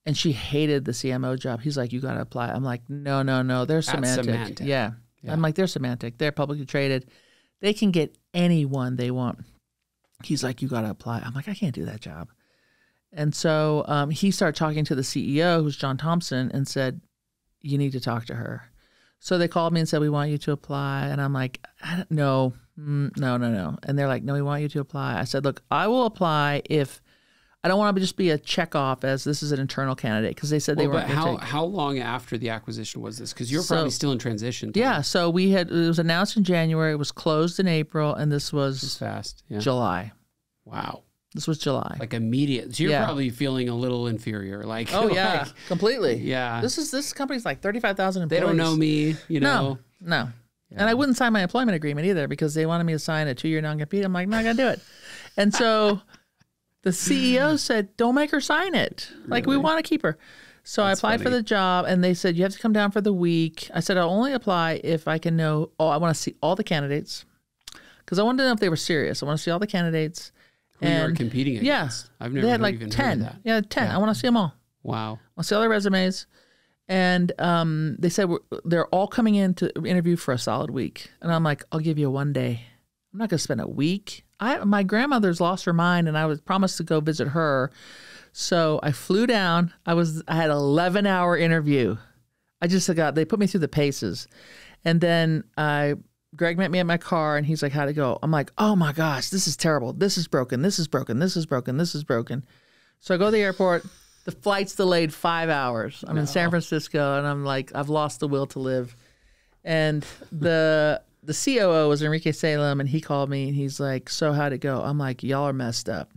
And she hated the CMO job. He's like, you got to apply. I'm like, no. They're Symantec. Yeah. I'm like, they're Symantec. They're publicly traded. They can get anyone they want. He's like, you got to apply. I'm like, I can't do that job. And so he started talking to the CEO, who's John Thompson, and said, you need to talk to her. So they called me and said, we want you to apply. And I'm like, no. And they're like, no, we want you to apply. I said, look, I will apply if I don't want to just be a check off as this is an internal candidate, because they said they weren't going to take. How long after the acquisition was this? Because you're probably still in transition time. Yeah. So it was announced in January. It was closed in April. And this was fast. Yeah. July. Wow. This was July. Like immediate. So you're probably feeling a little inferior. Like, oh yeah, completely. Yeah. This company's like 35,000 employees. They don't know me, you know. No. Yeah. And I wouldn't sign my employment agreement either because they wanted me to sign a 2-year non-compete. I'm like, not gonna do it. And so the CEO said, don't make her sign it. Like, we want to keep her. So I applied for the job, and they said, you have to come down for the week. I said, I'll only apply if I can know, I want to see all the candidates, because I wanted to know if they were serious. I want to see all the candidates. Who you were competing against. Yeah. I've never they had like even 10. heard of that. Yeah, 10. Yeah. I want to see them all. Wow. I want to see all their resumes. And they said they're all coming in to interview for a solid week. And I'm like, I'll give you 1 day. I'm not going to spend a week. My grandmother's lost her mind, and I was promised to go visit her. So I flew down. I had an 11-hour interview. They put me through the paces. And then Greg met me at my car, and he's like, how'd it go? I'm like, oh my gosh, this is terrible. This is broken. This is broken. This is broken. This is broken. So I go to the airport. The flight's delayed 5 hours. I'm in San Francisco, and I'm like, I've lost the will to live. And the COO was Enrique Salem, and he called me, and he's like, so how'd it go? I'm like, y'all are messed up.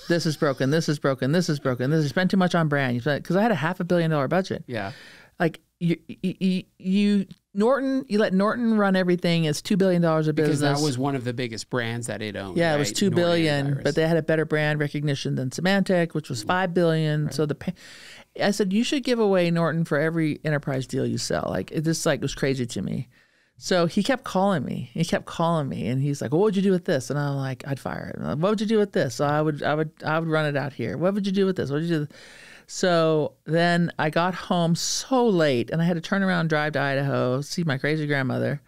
This is broken. This is broken. This is broken. You spend too much on brand. Because I had a $500 million budget. Yeah. Like you let Norton run everything. It's $2 billion of business. Because that was one of the biggest brands that it owned. Yeah, right? it was $2 billion, but they had a better brand recognition than Symantec, which was $5 billion. Right. So I said, you should give away Norton for every enterprise deal you sell. Like it just was crazy to me. So he kept calling me. And he's like, well, what would you do with this? And I'm like, I'd fire it. What would you do with this? So I would run it out here. What would you do with this? What would you do? So then I got home so late and I had to turn around, drive to Idaho, see my crazy grandmother.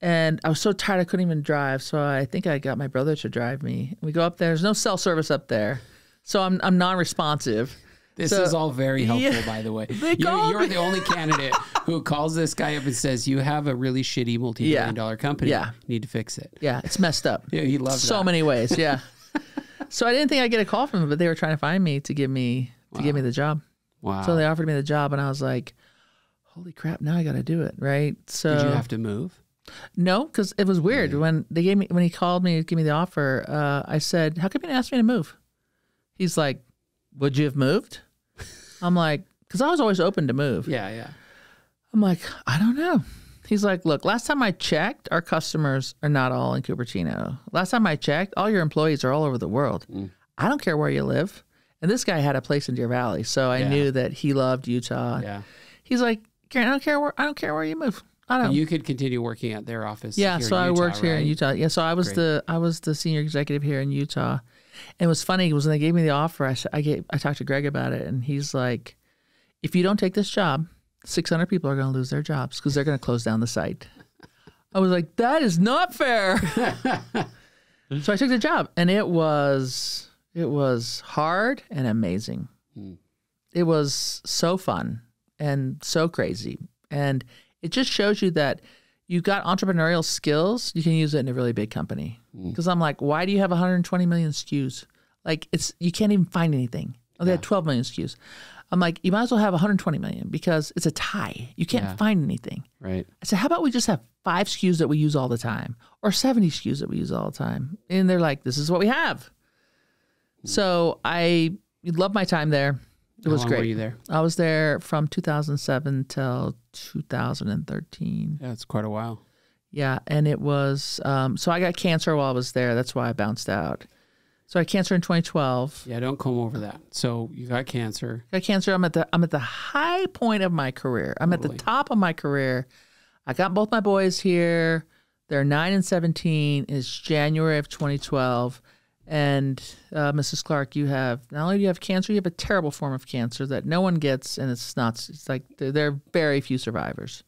And I was so tired I couldn't even drive. So I think I got my brother to drive me. We go up there. There's no cell service up there. So I'm non-responsive. This is all very helpful, by the way. You're the only candidate who calls this guy up and says, you have a really shitty multi-billion-dollar company. Yeah. You need to fix it. Yeah, it's messed up. Yeah, he loves so many ways. Yeah. So I didn't think I'd get a call from them, but they were trying to find me to give me the job. Wow. So they offered me the job, and I was like, holy crap, now I got to do it, right? So did you have to move? No, because it was weird. Really? When he called me to give me the offer, I said, how come you didn't ask me to move? He's like, would you have moved? I'm like, because I was always open to move. Yeah. I'm like, I don't know. He's like, look, last time I checked, our customers are not all in Cupertino. Last time I checked, all your employees are all over the world. I don't care where you live. And this guy had a place in Deer Valley, so I knew that he loved Utah. Yeah. He's like, Carine, I don't care where you move. I don't. And you could continue working at their office. Yeah, here so in Utah, I worked here in Utah. Yeah, so I was the senior executive here in Utah. And it was funny because when they gave me the offer, I talked to Greg about it, and he's like, if you don't take this job, 600 people are going to lose their jobs because they're going to close down the site. I was like, that is not fair. So I took the job, and it was hard and amazing. It was so fun and so crazy. And it just shows you that you've got entrepreneurial skills. You can use it in a really big company. Because I'm like, why do you have 120 million SKUs? Like you can't even find anything. Oh, they had 12 million SKUs. I'm like, you might as well have 120 million because it's a tie. You can't find anything. Right. I said, how about we just have 5 SKUs that we use all the time or 70 SKUs that we use all the time? And they're like, this is what we have. So I loved my time there. It was great. How long were you there? I was there from 2007 till 2013. Yeah, it's quite a while. Yeah, and it was, so I got cancer while I was there. That's why I bounced out. So I had cancer in 2012. Yeah, don't comb over that. So you got cancer. Got cancer. I'm at the high point of my career. I'm at the top of my career. I got both my boys here. They're 9 and 17. It's January of 2012. And Mrs. Clark, you have not only do you have cancer, you have a terrible form of cancer that no one gets, and it's like there are very few survivors.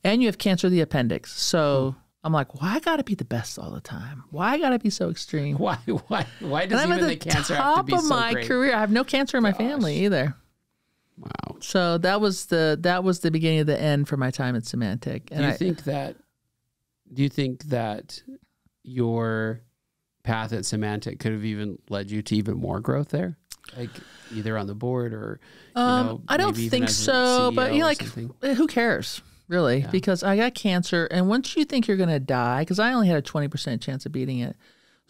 And you have cancer of the appendix. So I'm like, why I gotta be the best all the time? Why I gotta be so extreme? Why does even the cancer have to be so great? Top of my career. I have no cancer in my family either. Wow. So that was the beginning of the end for my time at Symantec. And Do you think that your path at Symantec could have even led you to even more growth there? Like either on the board or I don't think so, but who cares? Really, because I got cancer, and once you think you're going to die, because I only had a 20% chance of beating it.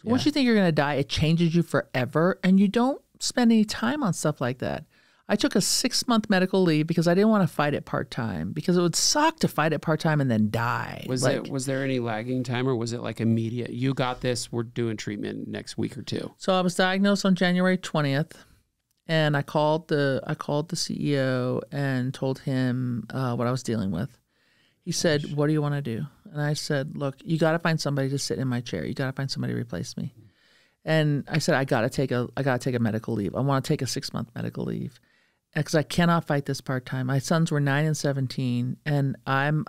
So once you think you're going to die, it changes you forever, and you don't spend any time on stuff like that. I took a 6-month medical leave because I didn't want to fight it part-time, because it would suck to fight it part-time and then die. Was there any lagging time, or was it like immediate? You got this, we're doing treatment next week or two. So I was diagnosed on January 20th. And I called the CEO and told him what I was dealing with. He said, what do you want to do? And I said, look, you got to find somebody to sit in my chair. You got to find somebody to replace me. And I said, I got to take a medical leave. I want to take a 6-month medical leave because I cannot fight this part-time. My sons were 9 and 17, and I'm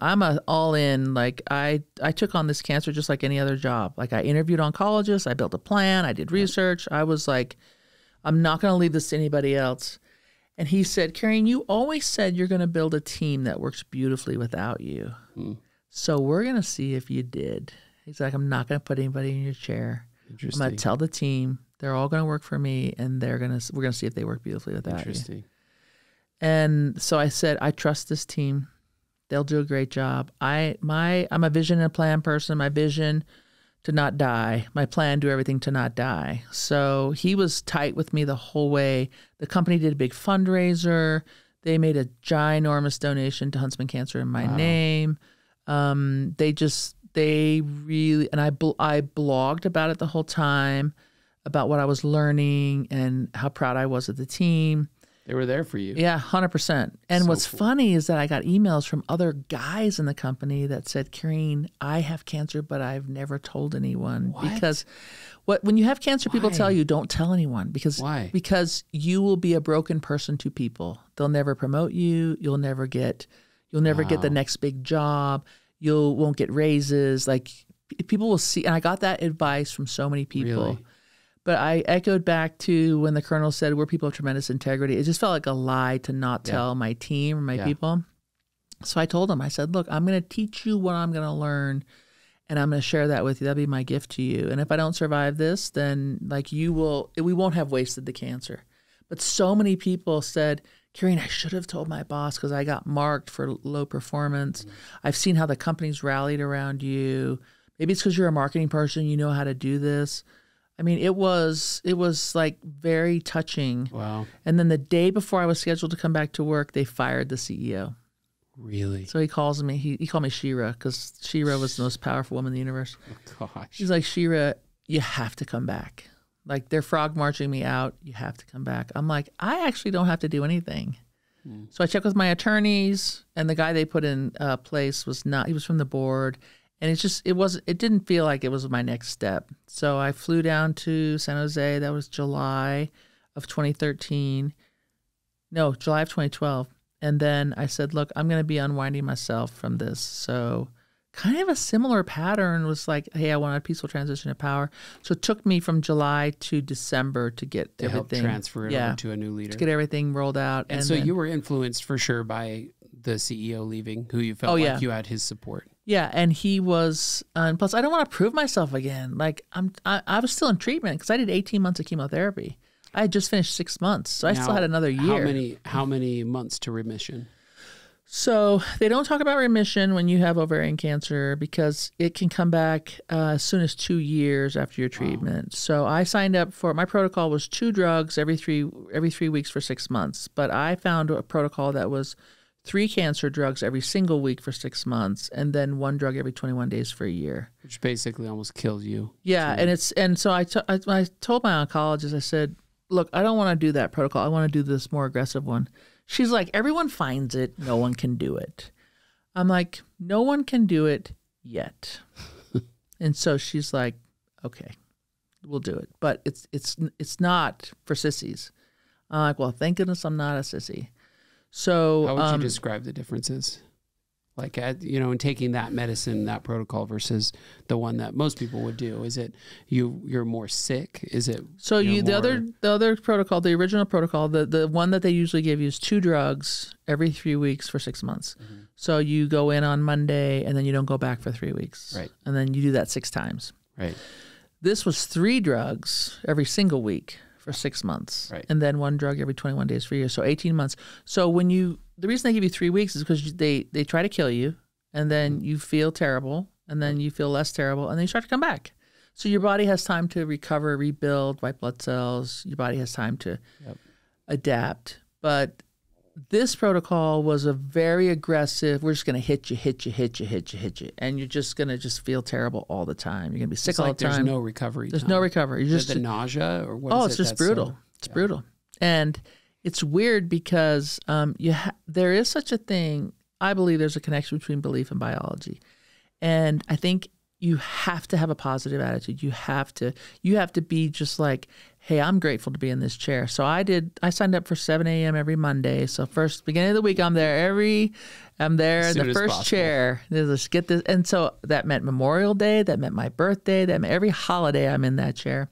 all in. Like I took on this cancer just like any other job. Like I interviewed oncologists. I built a plan. I did research. I was like, I'm not going to leave this to anybody else. And he said, Carine, you always said you're going to build a team that works beautifully without you. So we're going to see if you did. He's like, I'm not going to put anybody in your chair. I'm going to tell the team they're all going to work for me, and we're going to see if they work beautifully without you. And so I said, I trust this team. They'll do a great job. I'm a vision and plan person. My vision to not die. My plan, do everything to not die. So he was tight with me the whole way. The company did a big fundraiser. They made a ginormous donation to Huntsman Cancer in my name. They really, and I blogged about it the whole time, about what I was learning and how proud I was of the team. They were there for you. Yeah, 100%. And So what's cool. funny is that I got emails from other guys in the company that said, Carine, I have cancer, but I've never told anyone. What? Because when you have cancer, people Why? tell you, don't tell anyone. Because Why? Because you will be a broken person to people. They'll never promote you. You'll never get the next big job. You won't get raises. Like, people will see. And I got that advice from so many people. Really? But I echoed back to when the colonel said, we're people of tremendous integrity. It just felt like a lie to not tell my team or my people. So I told him, I said, look, I'm going to teach you what I'm going to learn, and I'm going to share that with you. That'll be my gift to you. And if I don't survive this, then like we won't have wasted the cancer. But so many people said, Carine, I should have told my boss because I got marked for low performance. I've seen how the company's rallied around you. Maybe it's because you're a marketing person, you know how to do this. I mean, it was like very touching. Wow. And then the day before I was scheduled to come back to work, they fired the CEO. Really? So he calls me, he called me Shira, because Shira was the most powerful woman in the universe. Oh, gosh. He's like, Shira, you have to come back. Like, they're frog marching me out. You have to come back. I'm like, I actually don't have to do anything. So I checked with my attorneys, and the guy they put in place he was from the board. And it didn't feel like it was my next step. So I flew down to San Jose. That was July of 2013. No, July of 2012. And then I said, look, I'm going to be unwinding myself from this. So kind of a similar pattern was like, hey, I want a peaceful transition of power. So it took me from July to December to get To help everything. transfer it over to a new leader. To get everything rolled out. And so you were influenced for sure by the CEO leaving, who you felt like you had his support. Yeah, and he was, and plus I don't want to prove myself again. Like I was still in treatment because I did 18 months of chemotherapy. I had just finished 6 months, so I still had another year. How many months to remission? So they don't talk about remission when you have ovarian cancer because it can come back as soon as 2 years after your treatment. So I signed up for, my protocol was 2 drugs every 3 weeks for 6 months. But I found a protocol that was 3 cancer drugs every single week for 6 months, and then 1 drug every 21 days for a year. Which basically almost killed you. Yeah, and so I told my oncologist, I said, look, I don't want to do that protocol. I want to do this more aggressive one. She's like, everyone finds it. No one can do it. I'm like, no one can do it yet. And so she's like, okay, we'll do it. But it's not for sissies. I'm like, well, thank goodness I'm not a sissy. So how would you describe the differences? Like, in taking that medicine, that protocol versus the one that most people would do, is it you're more sick? Is it the other protocol, the original protocol, the one that they usually give you is 2 drugs every 3 weeks for 6 months. Mm-hmm. So you go in on Monday and then you don't go back for 3 weeks, right? And then you do that 6 times, right? This was 3 drugs every single week for 6 months, right? And then 1 drug every 21 days for a year, so 18 months. So the reason they give you 3 weeks is because they try to kill you, and then you feel terrible, and then you feel less terrible, and then you start to come back. So your body has time to recover, rebuild white blood cells. Your body has time to adapt. But this protocol was a very aggressive, we're just going to hit you. And you're just going to just feel terrible all the time. You're going to be sick all the time. There's no recovery. There's no recovery. You're just the nausea or what? Oh, it's just brutal. It's brutal. And it's weird because there is such a thing. I believe there's a connection between belief and biology. And I think you have to have a positive attitude. You have to be just like, hey, I'm grateful to be in this chair. So I signed up for 7 a.m. every Monday. So beginning of the week, I'm there in the first chair. Let's get this. And so that meant Memorial Day. That meant my birthday. That meant every holiday I'm in that chair.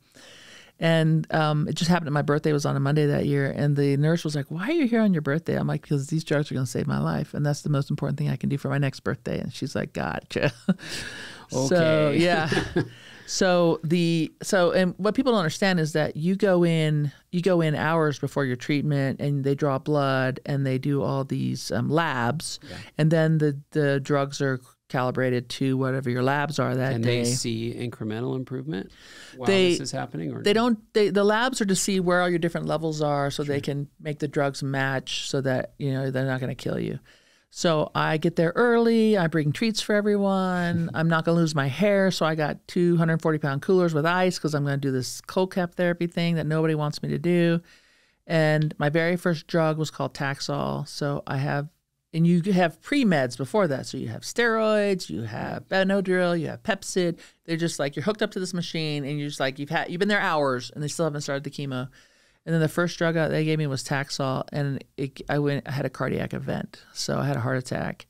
And it just happened that my birthday was on a Monday that year. And the nurse was like, why are you here on your birthday? I'm like, because these drugs are going to save my life. And that's the most important thing I can do for my next birthday. And she's like, gotcha. Okay. So, yeah. And what people don't understand is that you go in hours before your treatment, and they draw blood and they do all these labs. Yeah. And then the drugs are calibrated to whatever your labs are that and day. And they see incremental improvement while they, this is happening? Or they don't. The labs are to see where all your different levels are so they can make the drugs match so that, you know, they're not going to kill you. So I get there early. I bring treats for everyone. I'm not going to lose my hair. So I got 240-pound coolers with ice because I'm going to do this cold cap therapy thing that nobody wants me to do. And my very first drug was called Taxol. So I have, and you have pre-meds before that. So you have steroids, you have Benadryl, you have Pepsid. They're just like, you're hooked up to this machine and you're just like, you've been there hours and they still haven't started the chemo. And then the first drug they gave me was Taxol, and I had a cardiac event. So I had a heart attack.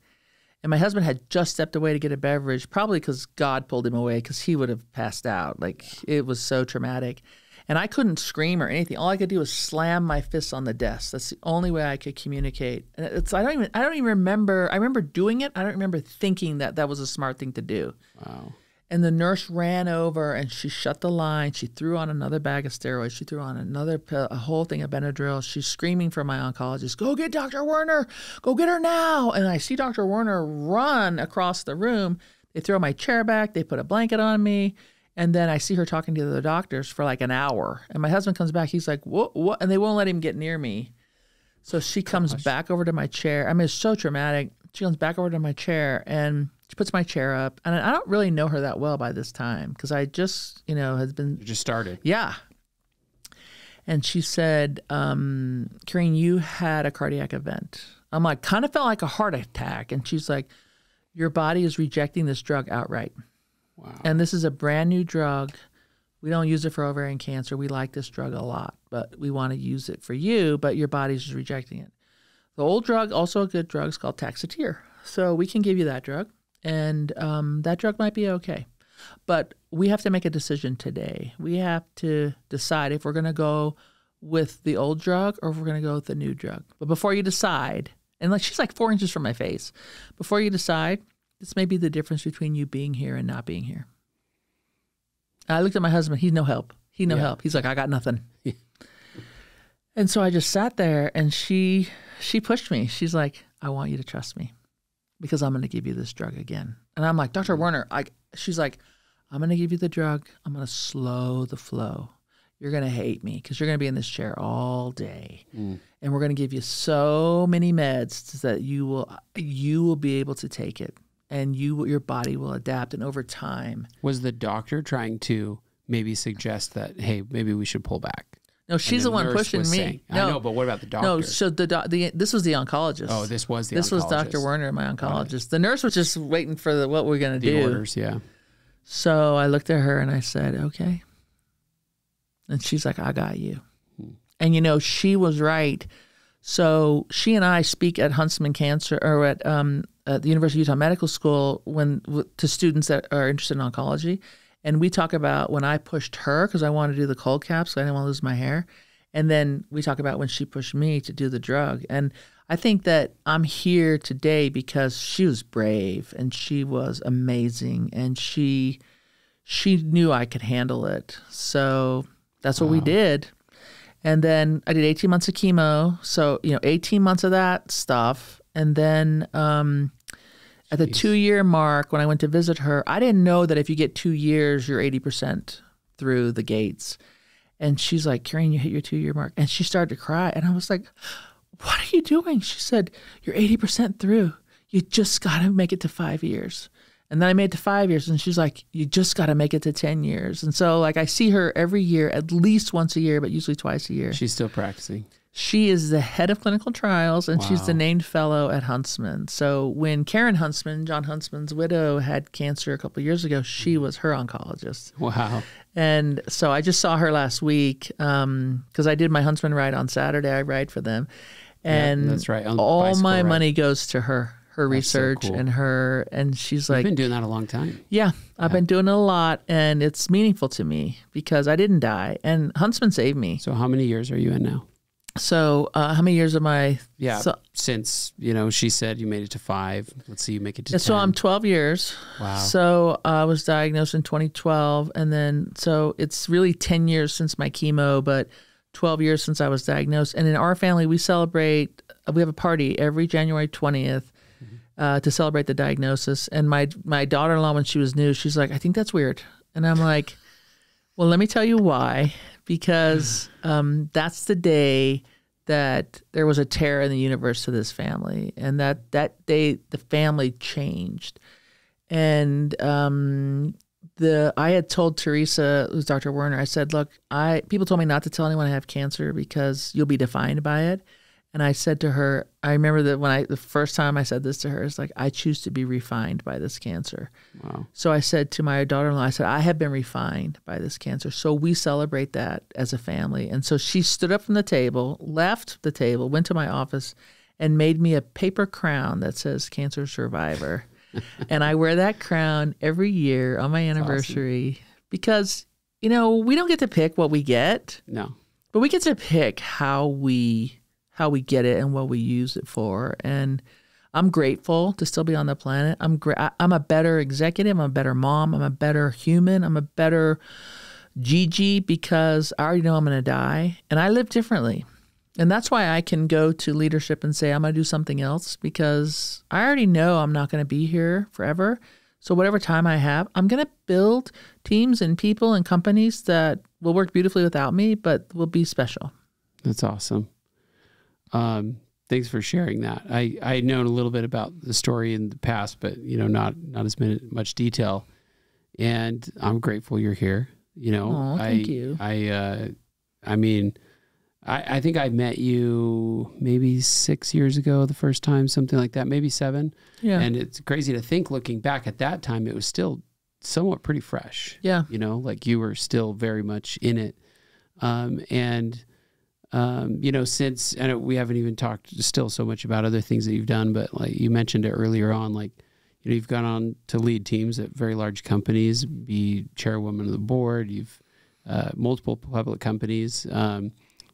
And my husband had just stepped away to get a beverage, probably because God pulled him away because he would have passed out. Like, it was so traumatic. And I couldn't scream or anything. All I could do was slam my fists on the desk. That's the only way I could communicate. And I don't even remember. I remember doing it. I don't remember thinking that was a smart thing to do. Wow. And the nurse ran over and she shut the line. She threw on another bag of steroids. She threw on another pill, a whole thing of Benadryl. She's screaming for my oncologist, "Go get Dr. Werner. Go get her now." And I see Dr. Werner run across the room. They throw my chair back. They put a blanket on me. And then I see her talking to the doctors for like an hour. And my husband comes back. He's like, what? And they won't let him get near me. So she comes back over to my chair. I mean, it's so traumatic. She comes back over to my chair and she puts my chair up. And I don't really know her that well by this time because I just, has been. You just started. Yeah. And she said, Carine, you had a cardiac event. I'm like, kind of felt like a heart attack. And she's like, your body is rejecting this drug outright. Wow. And this is a brand new drug. We don't use it for ovarian cancer. We like this drug a lot, but we want to use it for you, but your body's just rejecting it. The old drug, also a good drug, is called Taxotere. So we can give you that drug, and that drug might be okay. But we have to make a decision today. We have to decide if we're going to go with the old drug or if we're going to go with the new drug. But before you decide, and she's like 4 inches from my face, before you decide, this may be the difference between you being here and not being here. I looked at my husband. He's no help. Help. He's like, I got nothing. And so I just sat there, and she pushed me. She's like, I want you to trust me because I'm going to give you this drug again. And I'm like, Dr. Werner, she's like, I'm going to give you the drug. I'm going to slow the flow. You're going to hate me because you're going to be in this chair all day. And we're going to give you so many meds that you will be able to take it. And your body will adapt, and over time. Was the doctor trying to maybe suggest that, hey, maybe we should pull back? No, she's the one pushing me. Saying, no, I know, but what about the doctor? No, so this was the oncologist. Oh, this was the oncologist. This was Dr. Werner, my oncologist. Right. The nurse was just waiting for what we're going to do. The orders, yeah. So I looked at her and I said, okay. And she's like, I got you. And, she was right. So she and I speak at Huntsman Cancer, or at the University of Utah Medical School to students that are interested in oncology. And we talk about when I pushed her because I wanted to do the cold caps, so I didn't want to lose my hair. And then we talk about when she pushed me to do the drug. And I think that I'm here today because she was brave and she was amazing and she knew I could handle it. So that's what we did. And then I did 18 months of chemo. So, 18 months of that stuff. And then at the 2-year mark, when I went to visit her, I didn't know that if you get 2 years, you're 80% through the gates. And she's like, Carine, you hit your 2-year mark. And she started to cry. And I was like, what are you doing? She said, you're 80% through. You just got to make it to 5 years. And then I made it to 5 years, and she's like, you just got to make it to 10 years. And so I see her every year, at least once a year, but usually twice a year. She's still practicing. She is the head of clinical trials, and she's the named fellow at Huntsman. So when Karen Huntsman, John Huntsman's widow, had cancer a couple of years ago, she was her oncologist. Wow. And so I just saw her last week because I did my Huntsman ride on Saturday. I ride for them. And that's right. All my money goes to her research, so cool. and she's like, you've been doing that a long time. Yeah, I've been doing it a lot, and it's meaningful to me because I didn't die, and Huntsman saved me. So how many years are you in now? So how many years am I? Yeah, since, she said you made it to 5. Let's see, you make it to 10. So I'm 12 years. Wow. So I was diagnosed in 2012, and then so it's really 10 years since my chemo, but 12 years since I was diagnosed. And in our family, we have a party every January 20th. to celebrate the diagnosis. And my daughter-in-law, when she was new, she's like, I think that's weird. And I'm like, well, let me tell you why. Because that's the day that there was a tear in the universe to this family. And that day, the family changed. And I had told Teresa, who's Dr. Werner, I said, look, people told me not to tell anyone I have cancer because you'll be defined by it. And I said to her, I remember that the first time I said this to her, it's like, I choose to be refined by this cancer. Wow. So I said to my daughter-in-law, I said, I have been refined by this cancer. So we celebrate that as a family. And so she stood up from the table, left the table, went to my office, and made me a paper crown that says Cancer Survivor. And I wear that crown every year on my anniversary. Awesome. Because, we don't get to pick what we get. No. But we get to pick how we get it and what we use it for. And I'm grateful to still be on the planet. I'm a better executive. I'm a better mom. I'm a better human. I'm a better Gigi because I already know I'm going to die. And I live differently. And that's why I can go to leadership and say, I'm going to do something else because I already know I'm not going to be here forever. So whatever time I have, I'm going to build teams and people and companies that will work beautifully without me, but will be special. That's awesome. Thanks for sharing that. I'd known a little bit about the story in the past, but not as much detail. And I'm grateful you're here. Thank you. I think I met you maybe 6 years ago the first time, something like that, maybe 7. Yeah. And it's crazy to think, looking back at that time, it was still somewhat pretty fresh. Yeah. Like you were still very much in it. Since, and we haven't even talked still so much about other things that you've done, but like you mentioned it earlier on, like, you've gone on to lead teams at very large companies, be chairwoman of the board, you've multiple public companies,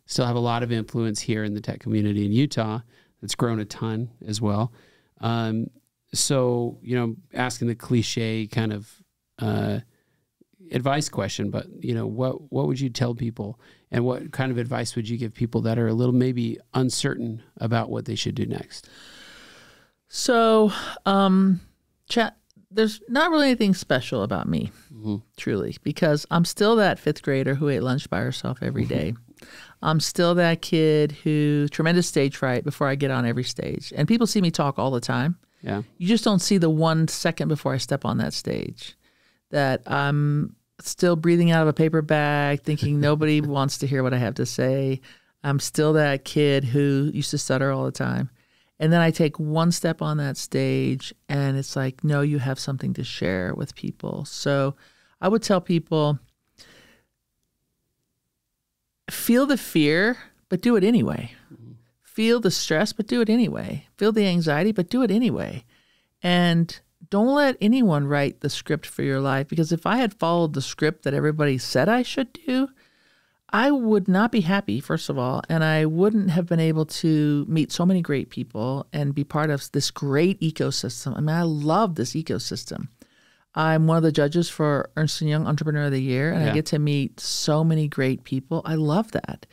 still have a lot of influence here in the tech community in Utah. That's grown a ton as well. So, asking the cliche kind of advice question, but what would you tell people, and what kind of advice would you give people that are a little maybe uncertain about what they should do next? So, Chad, there's not really anything special about me, truly, because I'm still that 5th grader who ate lunch by herself every day. I'm still that kid who tremendous stage fright before I get on every stage, and people see me talk all the time. Yeah, you just don't see the 1 second before I step on that stage that I'm still breathing out of a paper bag, thinking nobody wants to hear what I have to say. I'm still that kid who used to stutter all the time. And then I take 1 step on that stage and it's like, no, you have something to share with people. So I would tell people, feel the fear, but do it anyway. Feel the stress, but do it anyway. Feel the anxiety, but do it anyway. And don't let anyone write the script for your life, because if I had followed the script that everybody said I should do, I would not be happy, first of all, and I wouldn't have been able to meet so many great people and be part of this great ecosystem. I mean, I love this ecosystem. I'm one of the judges for Ernst & Young Entrepreneur of the Year, and I get to meet so many great people. I love that.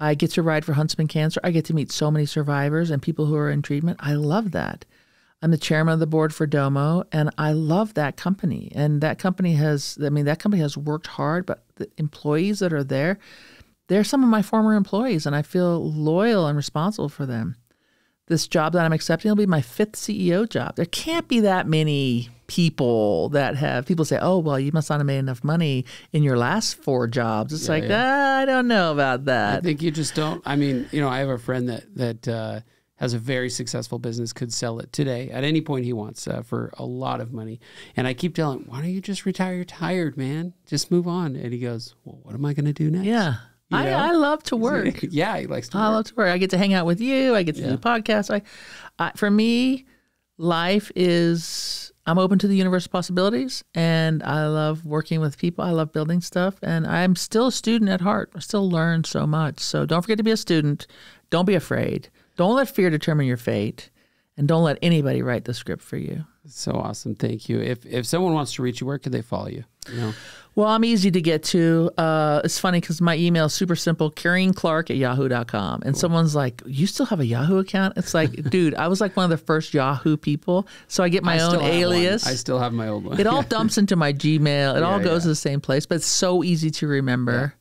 I get to ride for Huntsman Cancer. I get to meet so many survivors and people who are in treatment. I love that. I'm the chairman of the board for Domo, and I love that company. And that company has worked hard, but the employees that are there, they're some of my former employees, and I feel loyal and responsible for them. This job that I'm accepting will be my 5th CEO job. There can't be that many people say, oh, well, you must not have made enough money in your last 4 jobs. It's I don't know about that. I think you just don't. I mean, I have a friend that has a very successful business, could sell it today at any point he wants for a lot of money. And I keep telling him, why don't you just retire? You're tired, man. Just move on. And he goes, well, what am I going to do next? Yeah. I love to work. Yeah, he likes to work. I love to work. I get to hang out with you. I get to do podcasts. For me, life is, I'm open to the universe possibilities, and I love working with people. I love building stuff, and I'm still a student at heart. I still learn so much. So don't forget to be a student. Don't be afraid. Don't let fear determine your fate, and don't let anybody write the script for you. So awesome. Thank you. If someone wants to reach you, where could they follow you? You know? Well, I'm easy to get to. It's funny because my email is super simple, Carine Clark at yahoo.com. And someone's like, you still have a Yahoo account? It's like, dude, I was like one of the first Yahoo people. So I get my own alias. I still have my old one. It all dumps into my Gmail. It all goes to the same place, but it's so easy to remember.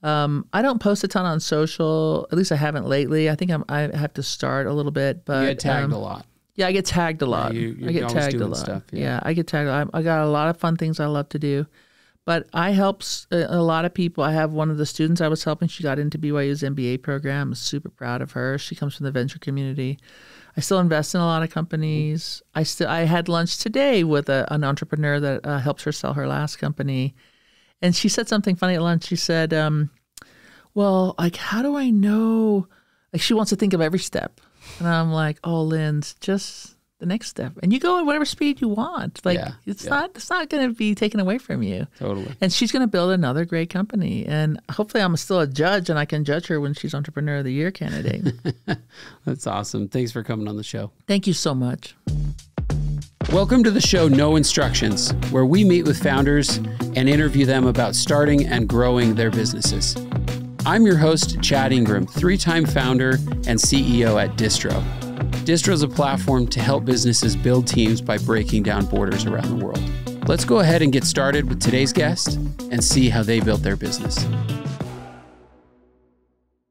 Yeah. I don't post a ton on social. At least I haven't lately. I think I have to start a little bit. But you get tagged a lot. Yeah, I get tagged a lot. I get tagged a lot. Stuff, I get tagged. I got a lot of fun things I love to do. But I help a lot of people. I have one of the students I was helping. She got into BYU's MBA program. I'm super proud of her. She comes from the venture community. I still invest in a lot of companies. I had lunch today with an entrepreneur that helps her sell her last company. And she said something funny at lunch. She said, well, like, how do I know? Like, she wants to think of every step. And I'm like, oh, Linz, just the next step. And you go at whatever speed you want. Like, it's not going to be taken away from you. Totally. And she's going to build another great company. And hopefully I'm still a judge and I can judge her when she's Entrepreneur of the Year candidate. That's awesome. Thanks for coming on the show. Thank you so much. Welcome to the show No Instructions, where we meet with founders and interview them about starting and growing their businesses. I'm your host, Chad Ingram, 3-time founder and CEO at Distro. Distro is a platform to help businesses build teams by breaking down borders around the world. Let's go ahead and get started with today's guest and see how they built their business.